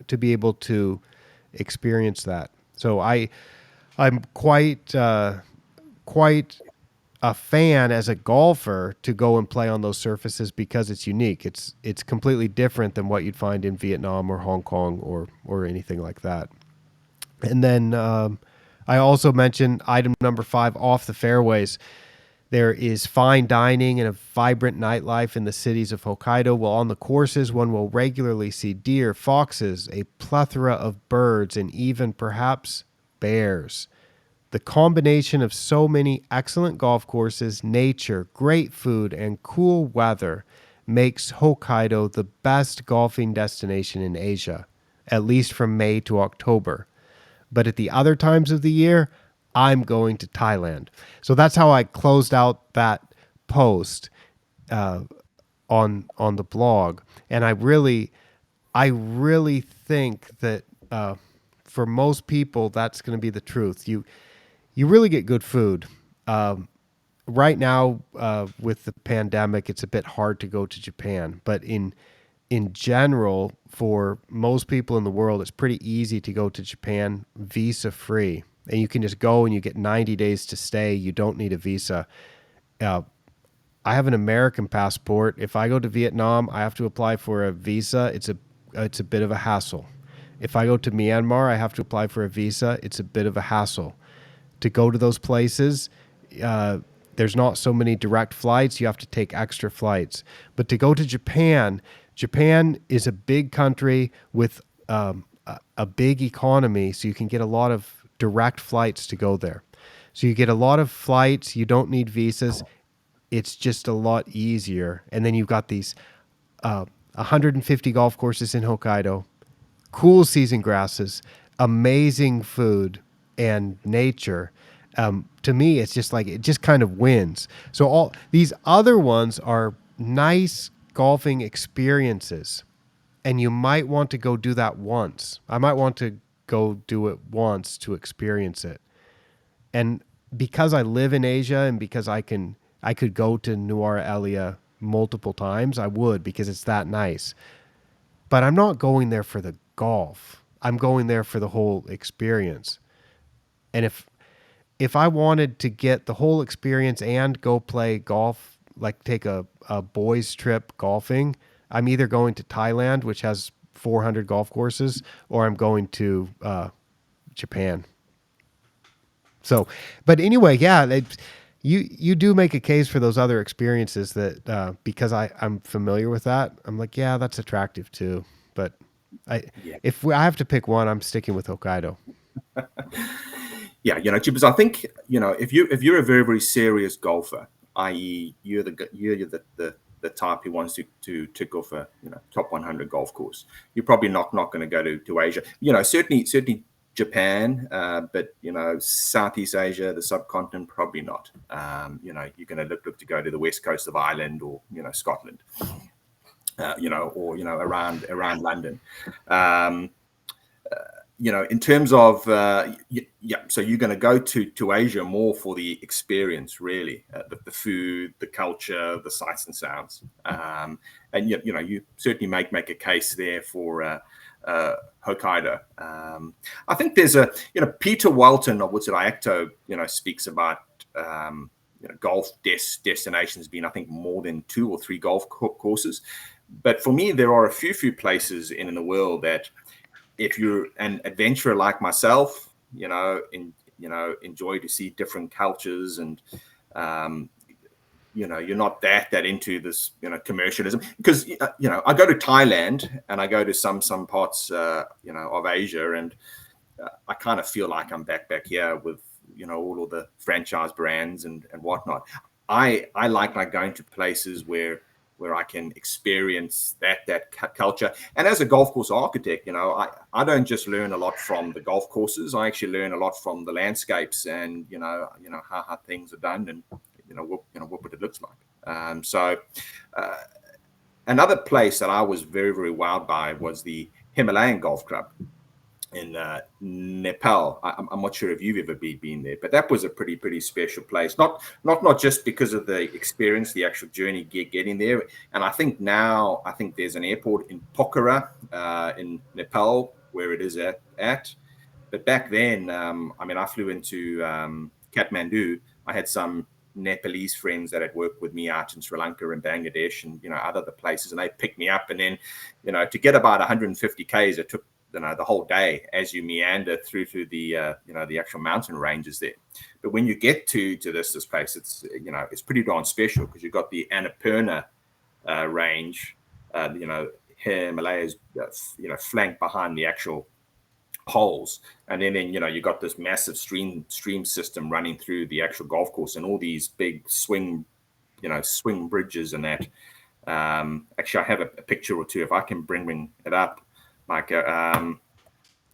to be able to experience that. So I'm quite a fan as a golfer to go and play on those surfaces because it's unique. It's completely different than what you'd find in Vietnam or Hong Kong or anything like that. And then I also mentioned item number 5, off the fairways. There is fine dining and a vibrant nightlife in the cities of Hokkaido, while on the courses one will regularly see deer, foxes, a plethora of birds, and even perhaps bears. The combination of so many excellent golf courses, nature, great food, and cool weather makes Hokkaido the best golfing destination in Asia, at least from May to October. But at the other times of the year, I'm going to Thailand. So that's how I closed out that post on the blog. And I really think that for most people, that's going to be the truth. You really get good food. Right now, with the pandemic, it's a bit hard to go to Japan. But in general, for most people in the world, it's pretty easy to go to Japan visa free. And you can just go and you get 90 days to stay. You don't need a visa. I have an American passport. If I go to Vietnam, I have to apply for a visa. It's a bit of a hassle. If I go to Myanmar, I have to apply for a visa. It's a bit of a hassle. To go to those places, there's not so many direct flights. You have to take extra flights. But to go to Japan is a big country with a big economy, so you can get a lot of direct flights to go there. So you get a lot of flights. You don't need visas. It's just a lot easier. And then you've got these 150 golf courses in Hokkaido, cool season grasses, amazing food, and nature. To me, it's just like, it just kind of wins. So all these other ones are nice golfing experiences, and you might want to go do that once. I might want to go do it once to experience it. And because I live in Asia and because I could go to Nuara Elia multiple times, I would, because it's that nice. But I'm not going there for the golf. I'm going there for the whole experience. And if I wanted to get the whole experience and go play golf, like take a boys trip golfing, I'm either going to Thailand, which has 400 golf courses, or I'm going to Japan. So, but anyway, yeah, you do make a case for those other experiences that because I'm familiar with that, I'm like, yeah, that's attractive too. But Yeah. if I have to pick one, I'm sticking with Hokkaido. yeah, because I think if you're a very very serious golfer, i.e., you're the type who wants to tick off a top 100 golf course, you're probably not going to go to Asia. Certainly Japan, but Southeast Asia, the subcontinent, probably not. You're going to look to go to the west coast of Ireland or Scotland, or around London. Um, in terms of yeah, so you're going to go to Asia more for the experience, really, the food, the culture, the sights and sounds, and you certainly make a case there for Hokkaido. I think there's a Peter Walton of Woodside Acto speaks about golf destinations being, I think, more than 2 or 3 golf courses, but for me there are a few places in the world that, if you're an adventurer like myself, enjoy to see different cultures, and you're not that into this commercialism, because I go to Thailand and I go to some parts of Asia, and I kind of feel like I'm back here with all of the franchise brands and whatnot. I like going to places where I can experience that culture. And as a golf course architect, I don't just learn a lot from the golf courses. I actually learn a lot from the landscapes and how things are done, and what it looks like. So another place that I was very very wowed by was the Himalayan Golf Club in Nepal. I'm not sure if you've ever been there, but that was a pretty special place. Not just because of the experience, the actual journey getting there. And I think there's an airport in Pokhara in Nepal where it is at. But back then, I flew into Kathmandu. I had some Nepalese friends that had worked with me out in Sri Lanka and Bangladesh and other places, and they picked me up. And then to get about 150 k's, it took the whole day as you meander through to the the actual mountain ranges there. But when you get to this place, it's pretty darn special, because you've got the Annapurna range, Himalayas flanked behind the actual holes, and then you got this massive stream system running through the actual golf course, and all these big swing bridges and that. Actually, I have a picture or two if I can bring it up. Like,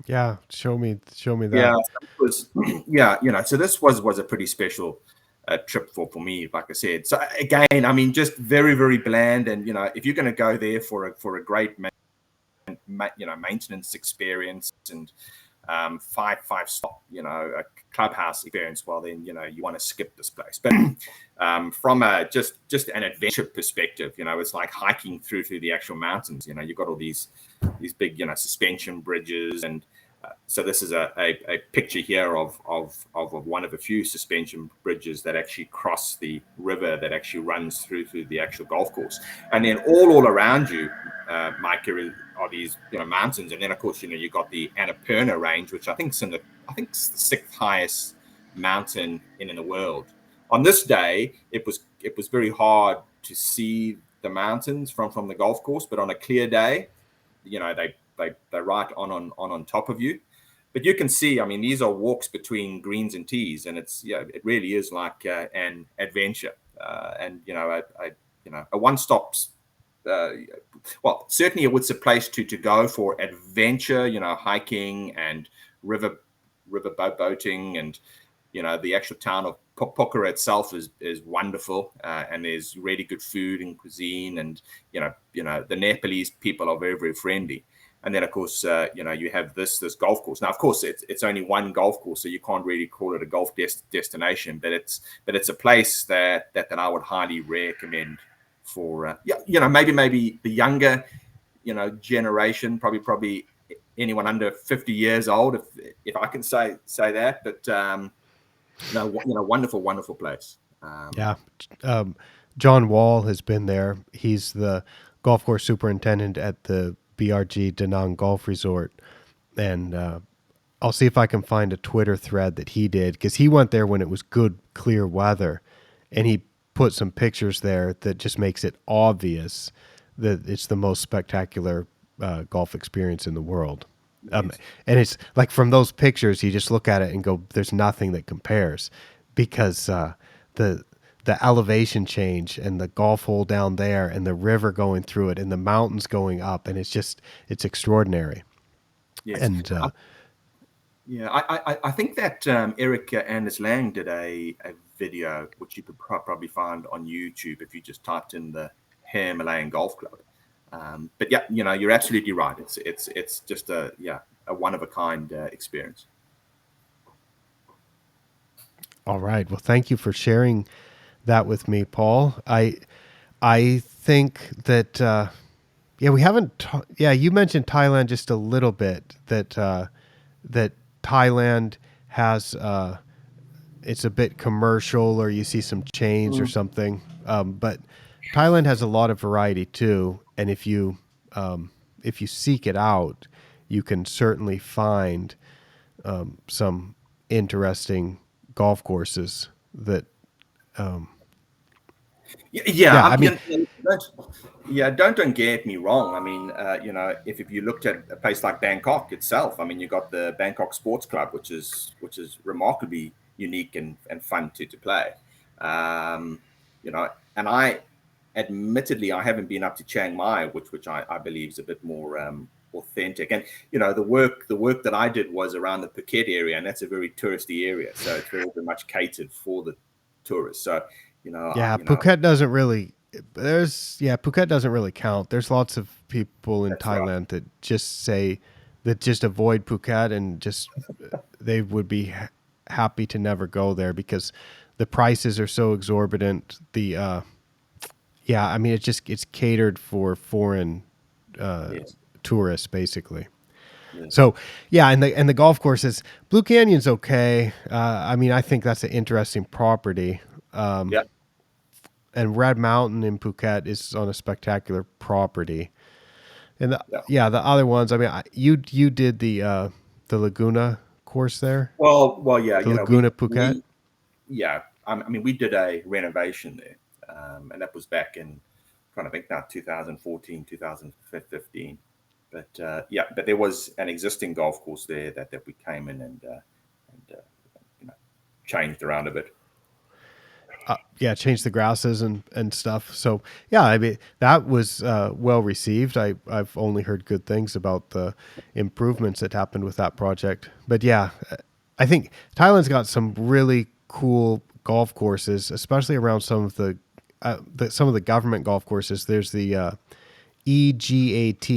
Yeah, show me yeah, that. it was, yeah, so this was a pretty special trip for me, like I said. So again, just very very bland, and if you're going to go there for a great maintenance experience and five stop a clubhouse experience, well then you want to skip this place. But from a just an adventure perspective, it's like hiking through the actual mountains. You've got all these big suspension bridges, and so this is a picture here of one of a few suspension bridges that actually cross the river that actually runs through the actual golf course. And then all around you, Micah, are these mountains, and then of course you've got the Annapurna range, which I think is the 6th highest mountain in the world. On this day, it was very hard to see the mountains from the golf course, but on a clear day, they're right on top of you. But you can see, these are walks between greens and tees, and it really is like an adventure, and a one-stop. Well, certainly it's a place to go for adventure, hiking and river boating, and the actual town of Pokhara itself is wonderful, and there's really good food and cuisine, and the Nepalese people are very very friendly. And then of course you have this golf course. Now of course it's only one golf course, so you can't really call it a golf destination, but it's a place that I would highly recommend for maybe the younger generation, probably anyone under 50 years old, if I can say that. But wonderful place. Yeah. John Wall has been there. He's the golf course superintendent at the BRG Da Nang Golf Resort. And I'll see if I can find a Twitter thread that he did, because he went there when it was good, clear weather. And he put some pictures there that just makes it obvious that it's the most spectacular golf experience in the world. Um, Yes. and it's like from those pictures, you just look at it and go, "There's nothing that compares," because the the elevation change and the golf hole down there and the river going through it and the mountains going up, and it's extraordinary. Yes. And Yeah, I think that Eric Anders Lang did a video which you could probably find on YouTube if you just typed in the Himalayan Golf Club. But yeah, you're absolutely right. It's just a one of a kind experience. all right, well, thank you for sharing that with me, Paul. I think that yeah, we haven't. Yeah, you mentioned Thailand just a little bit. That Thailand has it's a bit commercial, or you see some chains or Mm. something. But Thailand has a lot of variety too, and if you seek it out, you can certainly find some interesting golf courses. That Yeah, yeah, I mean, don't get me wrong. I mean, if you looked at a place like Bangkok itself, I mean, you got the Bangkok Sports Club, which is remarkably unique and fun to play. Um, and admittedly, I haven't been up to Chiang Mai, which I believe is a bit more authentic. And the work that I did was around the Phuket area, and that's a very touristy area, so it's very much catered for the tourists. So yeah, Phuket doesn't really. Phuket doesn't really count. There's lots of people in that's right. Thailand that just avoid Phuket and just they would be happy to never go there because the prices are so exorbitant. Yeah, I mean it's catered for foreign Yes. tourists basically. Yes. So yeah, and the golf courses, Blue Canyon's okay. I mean, I think that's an interesting property. Yeah. And Red Mountain in Phuket is on a spectacular property. And Yeah. the other ones. I mean, you did the Laguna course there, Well, yeah. the Laguna Phuket. Yeah. I mean, we did a renovation there, and that was back in, trying to think now, 2014, 2015. But yeah, but there was an existing golf course there that we came in and you know, changed around a bit. Yeah, change the grasses and stuff. So yeah, I mean that was well received. I've only heard good things about the improvements that happened with that project. But yeah, I think Thailand's got some really cool golf courses, especially around some of the government golf courses. There's the EGAT,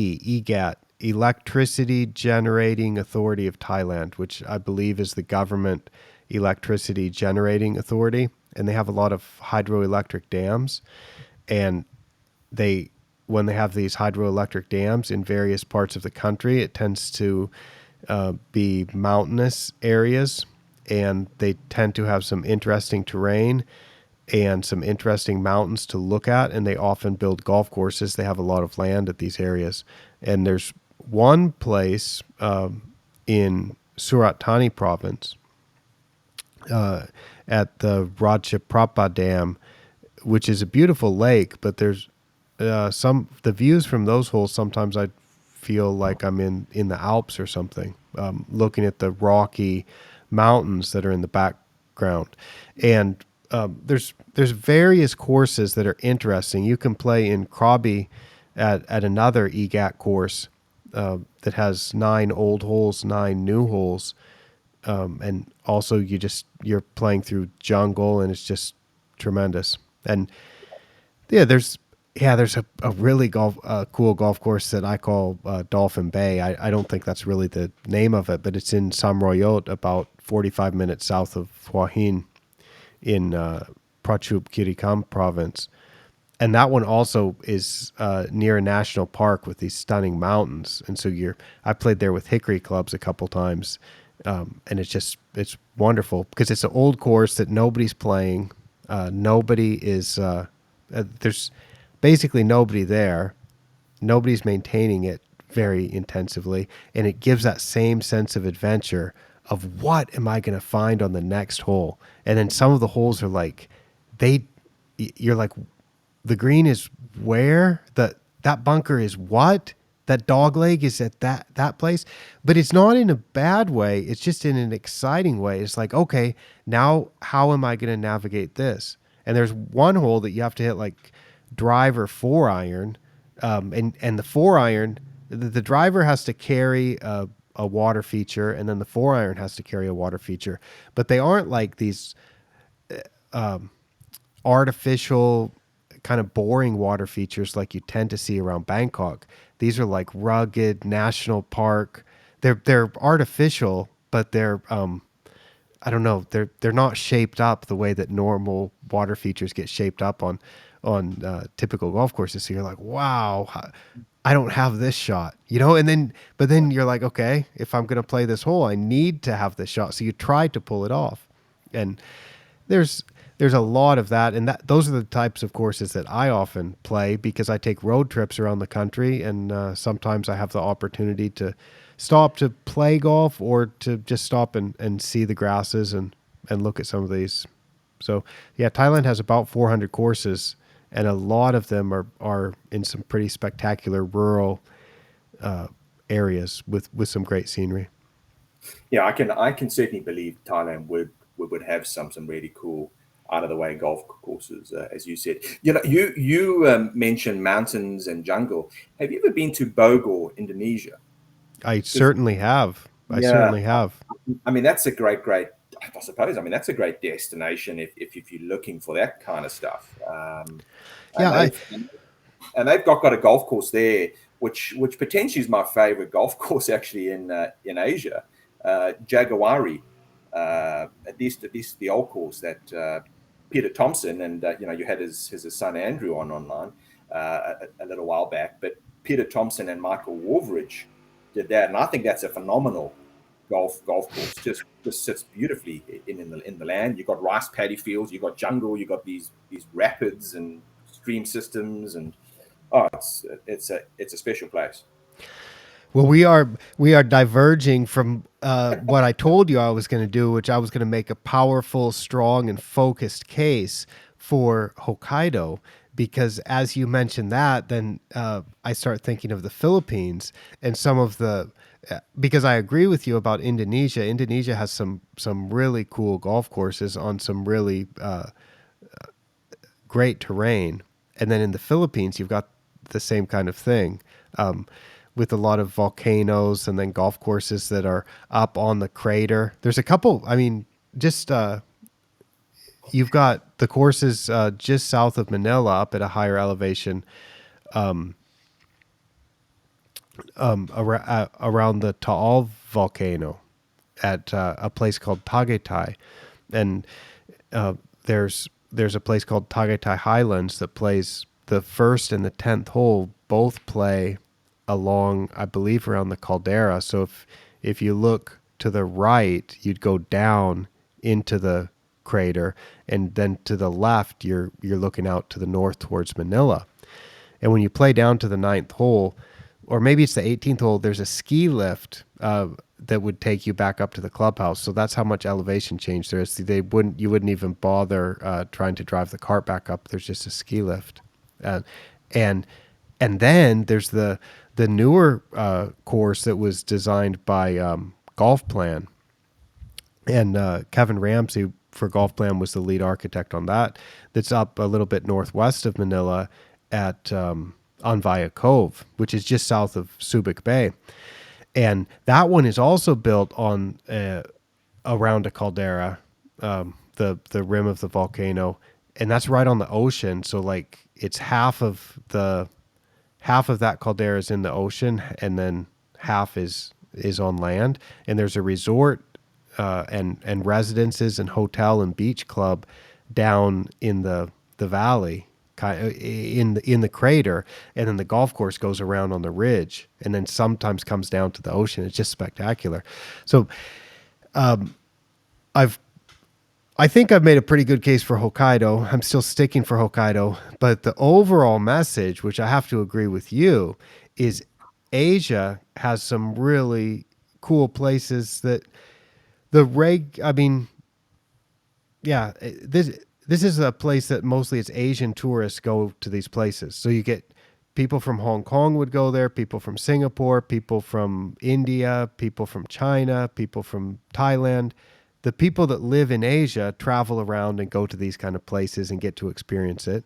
Electricity Generating Authority of Thailand, which I believe is the government electricity generating authority, and they have a lot of hydroelectric dams. And they when they have these hydroelectric dams in various parts of the country, it tends to be mountainous areas, and they tend to have some interesting terrain and some interesting mountains to look at. And they often build golf courses. They have a lot of land at these areas. And there's one place in Surat Thani province at the Rajaprapa Dam, which is a beautiful lake, but there's the views from those holes. Sometimes I feel like I'm in the Alps or something, looking at the rocky mountains that are in the background. And there's various courses that are interesting. You can play in Krabi at another EGAT course that has 9 old holes, 9 new holes, and also you're playing through jungle, and it's just tremendous. And yeah, there's a really cool golf course that I call Dolphin Bay. I don't think that's really the name of it, but it's in Samroyot, about 45 minutes south of Hua Hin in Prachuap Khiri Khan province. And that one also is near a national park with these stunning mountains. And so I played there with hickory clubs a couple times, and it's wonderful because it's an old course that nobody's playing. There's basically nobody there. Nobody's maintaining it very intensively, and it gives that same sense of adventure of what am I going to find on the next hole. And then some of the holes are like you're like, the green is where, that bunker is what, that dog leg is at that place, but it's not in a bad way. It's just in an exciting way. It's like, okay, now how am I going to navigate this? And there's one hole that you have to hit like drive or 4-iron, and the 4-iron, the driver has to carry a water feature, and then the 4-iron has to carry a water feature. But they aren't like these artificial kind of boring water features like you tend to see around Bangkok. These are like rugged national park. They're artificial, but they're I don't know, they're not shaped up the way that normal water features get shaped up on typical golf courses. So you're like, wow, I don't have this shot, you know. And then but then you're like, okay, if I'm gonna play this hole, I need to have this shot. So you try to pull it off, and there's there's a lot of that, and that those are the types of courses that I often play because I take road trips around the country, and sometimes I have the opportunity to stop to play golf or to just stop and see the grasses and look at some of these. So yeah, Thailand has about 400 courses, and a lot of them are in some pretty spectacular rural areas with some great scenery. Yeah, I can certainly believe Thailand would have some really cool out of the way golf courses, as you said. You know, you mentioned mountains and jungle. Have you ever been to Bogor, Indonesia? I Because certainly have. I yeah, certainly have. I mean that's a great. I suppose. I mean that's a great destination if you're looking for that kind of stuff. Yeah, And they've got a golf course there, which potentially is my favorite golf course actually in Asia, Jaguari. At least the old course that Peter Thompson and you had his son Andrew online a little while back, but Peter Thompson and Michael Wolveridge did that, and I think that's a phenomenal golf course. Just sits beautifully in the land. You've got rice paddy fields, you've got jungle, you've got these rapids and stream systems, and oh, it's a special place. well, we are diverging from what I told you I was going to do, which I was going to make a powerful, strong, and focused case for Hokkaido. Because as you mentioned that, then I start thinking of the Philippines and some of the. Because I agree with you about Indonesia. Indonesia has some really cool golf courses on some really great terrain. And then in the Philippines, you've got the same kind of thing, with a lot of volcanoes and then golf courses that are up on the crater. There's a couple, I mean, just you've got the courses just south of Manila up at a higher elevation, around the Taal volcano at a place called Tagaytay. And uh, there's a place called Tagaytay Highlands that plays the first and the 10th hole both play along, I believe, around the caldera. So if you look to the right, you'd go down into the crater, and then to the left, you're looking out to the north towards Manila. And when you play down to the 9th hole, or maybe it's the 18th hole, there's a ski lift that would take you back up to the clubhouse. So that's how much elevation change there is. You wouldn't even bother trying to drive the cart back up. There's just a ski lift, and and then there's the newer course that was designed by Golf Plan, and Kevin Ramsey for Golf Plan was the lead architect on that. That's up a little bit northwest of Manila at Anvaya Cove, which is just south of Subic Bay. And that one is also built on around a caldera, the rim of the volcano, and that's right on the ocean. So like it's half of that caldera is in the ocean, and then half is on land. And there's a resort and residences and hotel and beach club down in the valley, in the crater, and then the golf course goes around on the ridge, and then sometimes comes down to the ocean. It's just spectacular. So I've I think I've made a pretty good case for Hokkaido. I'm still sticking for Hokkaido, but the overall message, which I have to agree with you, is Asia has some really cool places that I mean, yeah, this is a place that mostly it's Asian tourists go to these places. So you get people from Hong Kong would go there, people from Singapore, people from India, people from China, people from Thailand. The people that live in Asia travel around and go to these kind of places and get to experience it.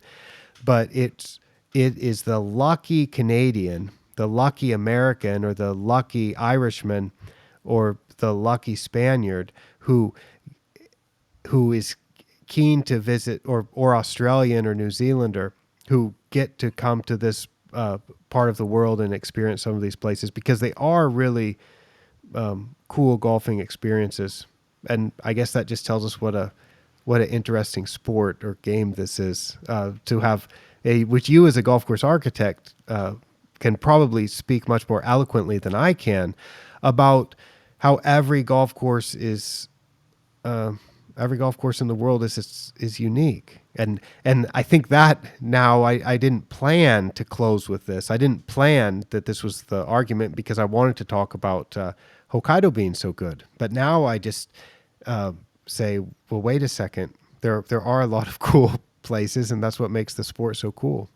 But it is the lucky Canadian, the lucky American, or the lucky Irishman, or the lucky Spaniard who is keen to visit, or Australian or New Zealander who get to come to this part of the world and experience some of these places, because they are really cool golfing experiences. And I guess that just tells us what an interesting sport or game this is, to have which you as a golf course architect can probably speak much more eloquently than I can about how every golf course in the world is unique. And I think that now I didn't plan to close with this. I didn't plan that this was the argument, because I wanted to talk about Hokkaido being so good. But now I just say, well, wait a second. There are a lot of cool places, and that's what makes the sport so cool.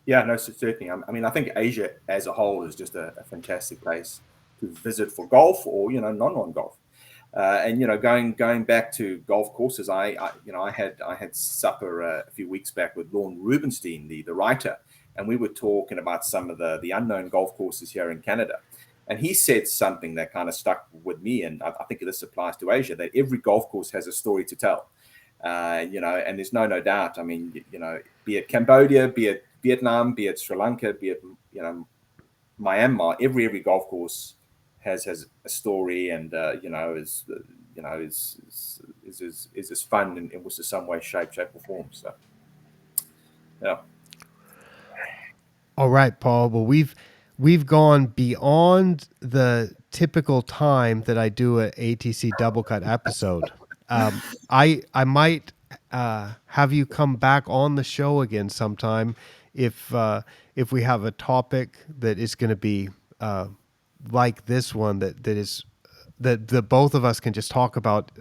Yeah, no, certainly. I mean, I think Asia as a whole is just a fantastic place to visit for golf, or non-golf. And going back to golf courses, I had supper a few weeks back with Lorne Rubinstein, the writer, and we were talking about some of the unknown golf courses here in Canada. And he said something that kind of stuck with me, and I think this applies to Asia, that every golf course has a story to tell. And there's no doubt. I mean, be it Cambodia, be it Vietnam, be it Sri Lanka, be it Myanmar, every golf course has a story, and is as fun in was some way, shape or form. So yeah. All right, Paul. Well, we've gone beyond the typical time that I do a ATC Double Cut episode. I might have you come back on the show again sometime if we have a topic that is going to be like this one that the both of us can just talk about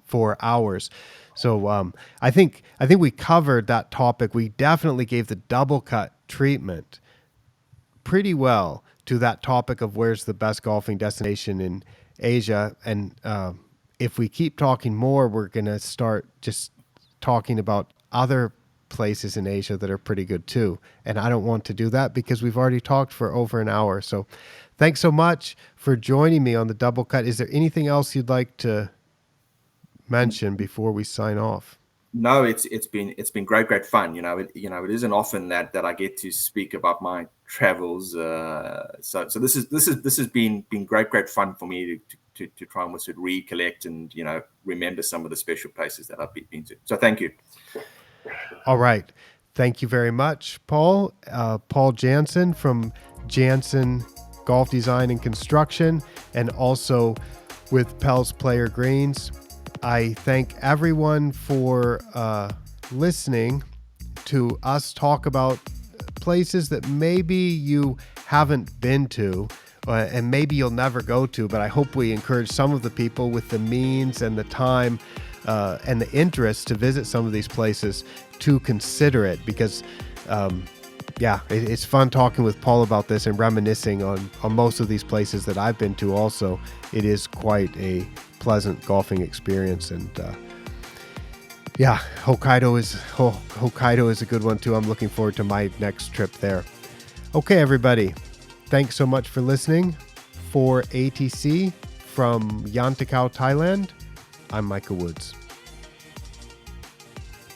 for hours. So I think we covered that topic. We definitely gave the double cut treatment pretty well to that topic of where's the best golfing destination in Asia. And if we keep talking more, we're going to start just talking about other places in Asia that are pretty good too. And I don't want to do that because we've already talked for over an hour. So thanks so much for joining me on the Double Cut. Is there anything else you'd like to mention before we sign off? No, it's been great fun. It isn't often that I get to speak about my travels. So this has been great fun for me to try and sort of recollect and remember some of the special places that I've been to. So thank you. All right, thank you very much, Paul. Paul Jansen from Jansen Golf Design and Construction, and also with Pels Player Greens. I thank everyone for listening to us talk about places that maybe you haven't been to and maybe you'll never go to, but I hope we encourage some of the people with the means and the time and the interest to visit some of these places to consider it, because it's fun talking with Paul about this and reminiscing on most of these places that I've been to also. It is quite a pleasant golfing experience, and Hokkaido is a good one too. I'm looking forward to my next trip there. Okay, everybody, thanks so much for listening. For ATC from Yantakao, Thailand, I'm Micah Woods.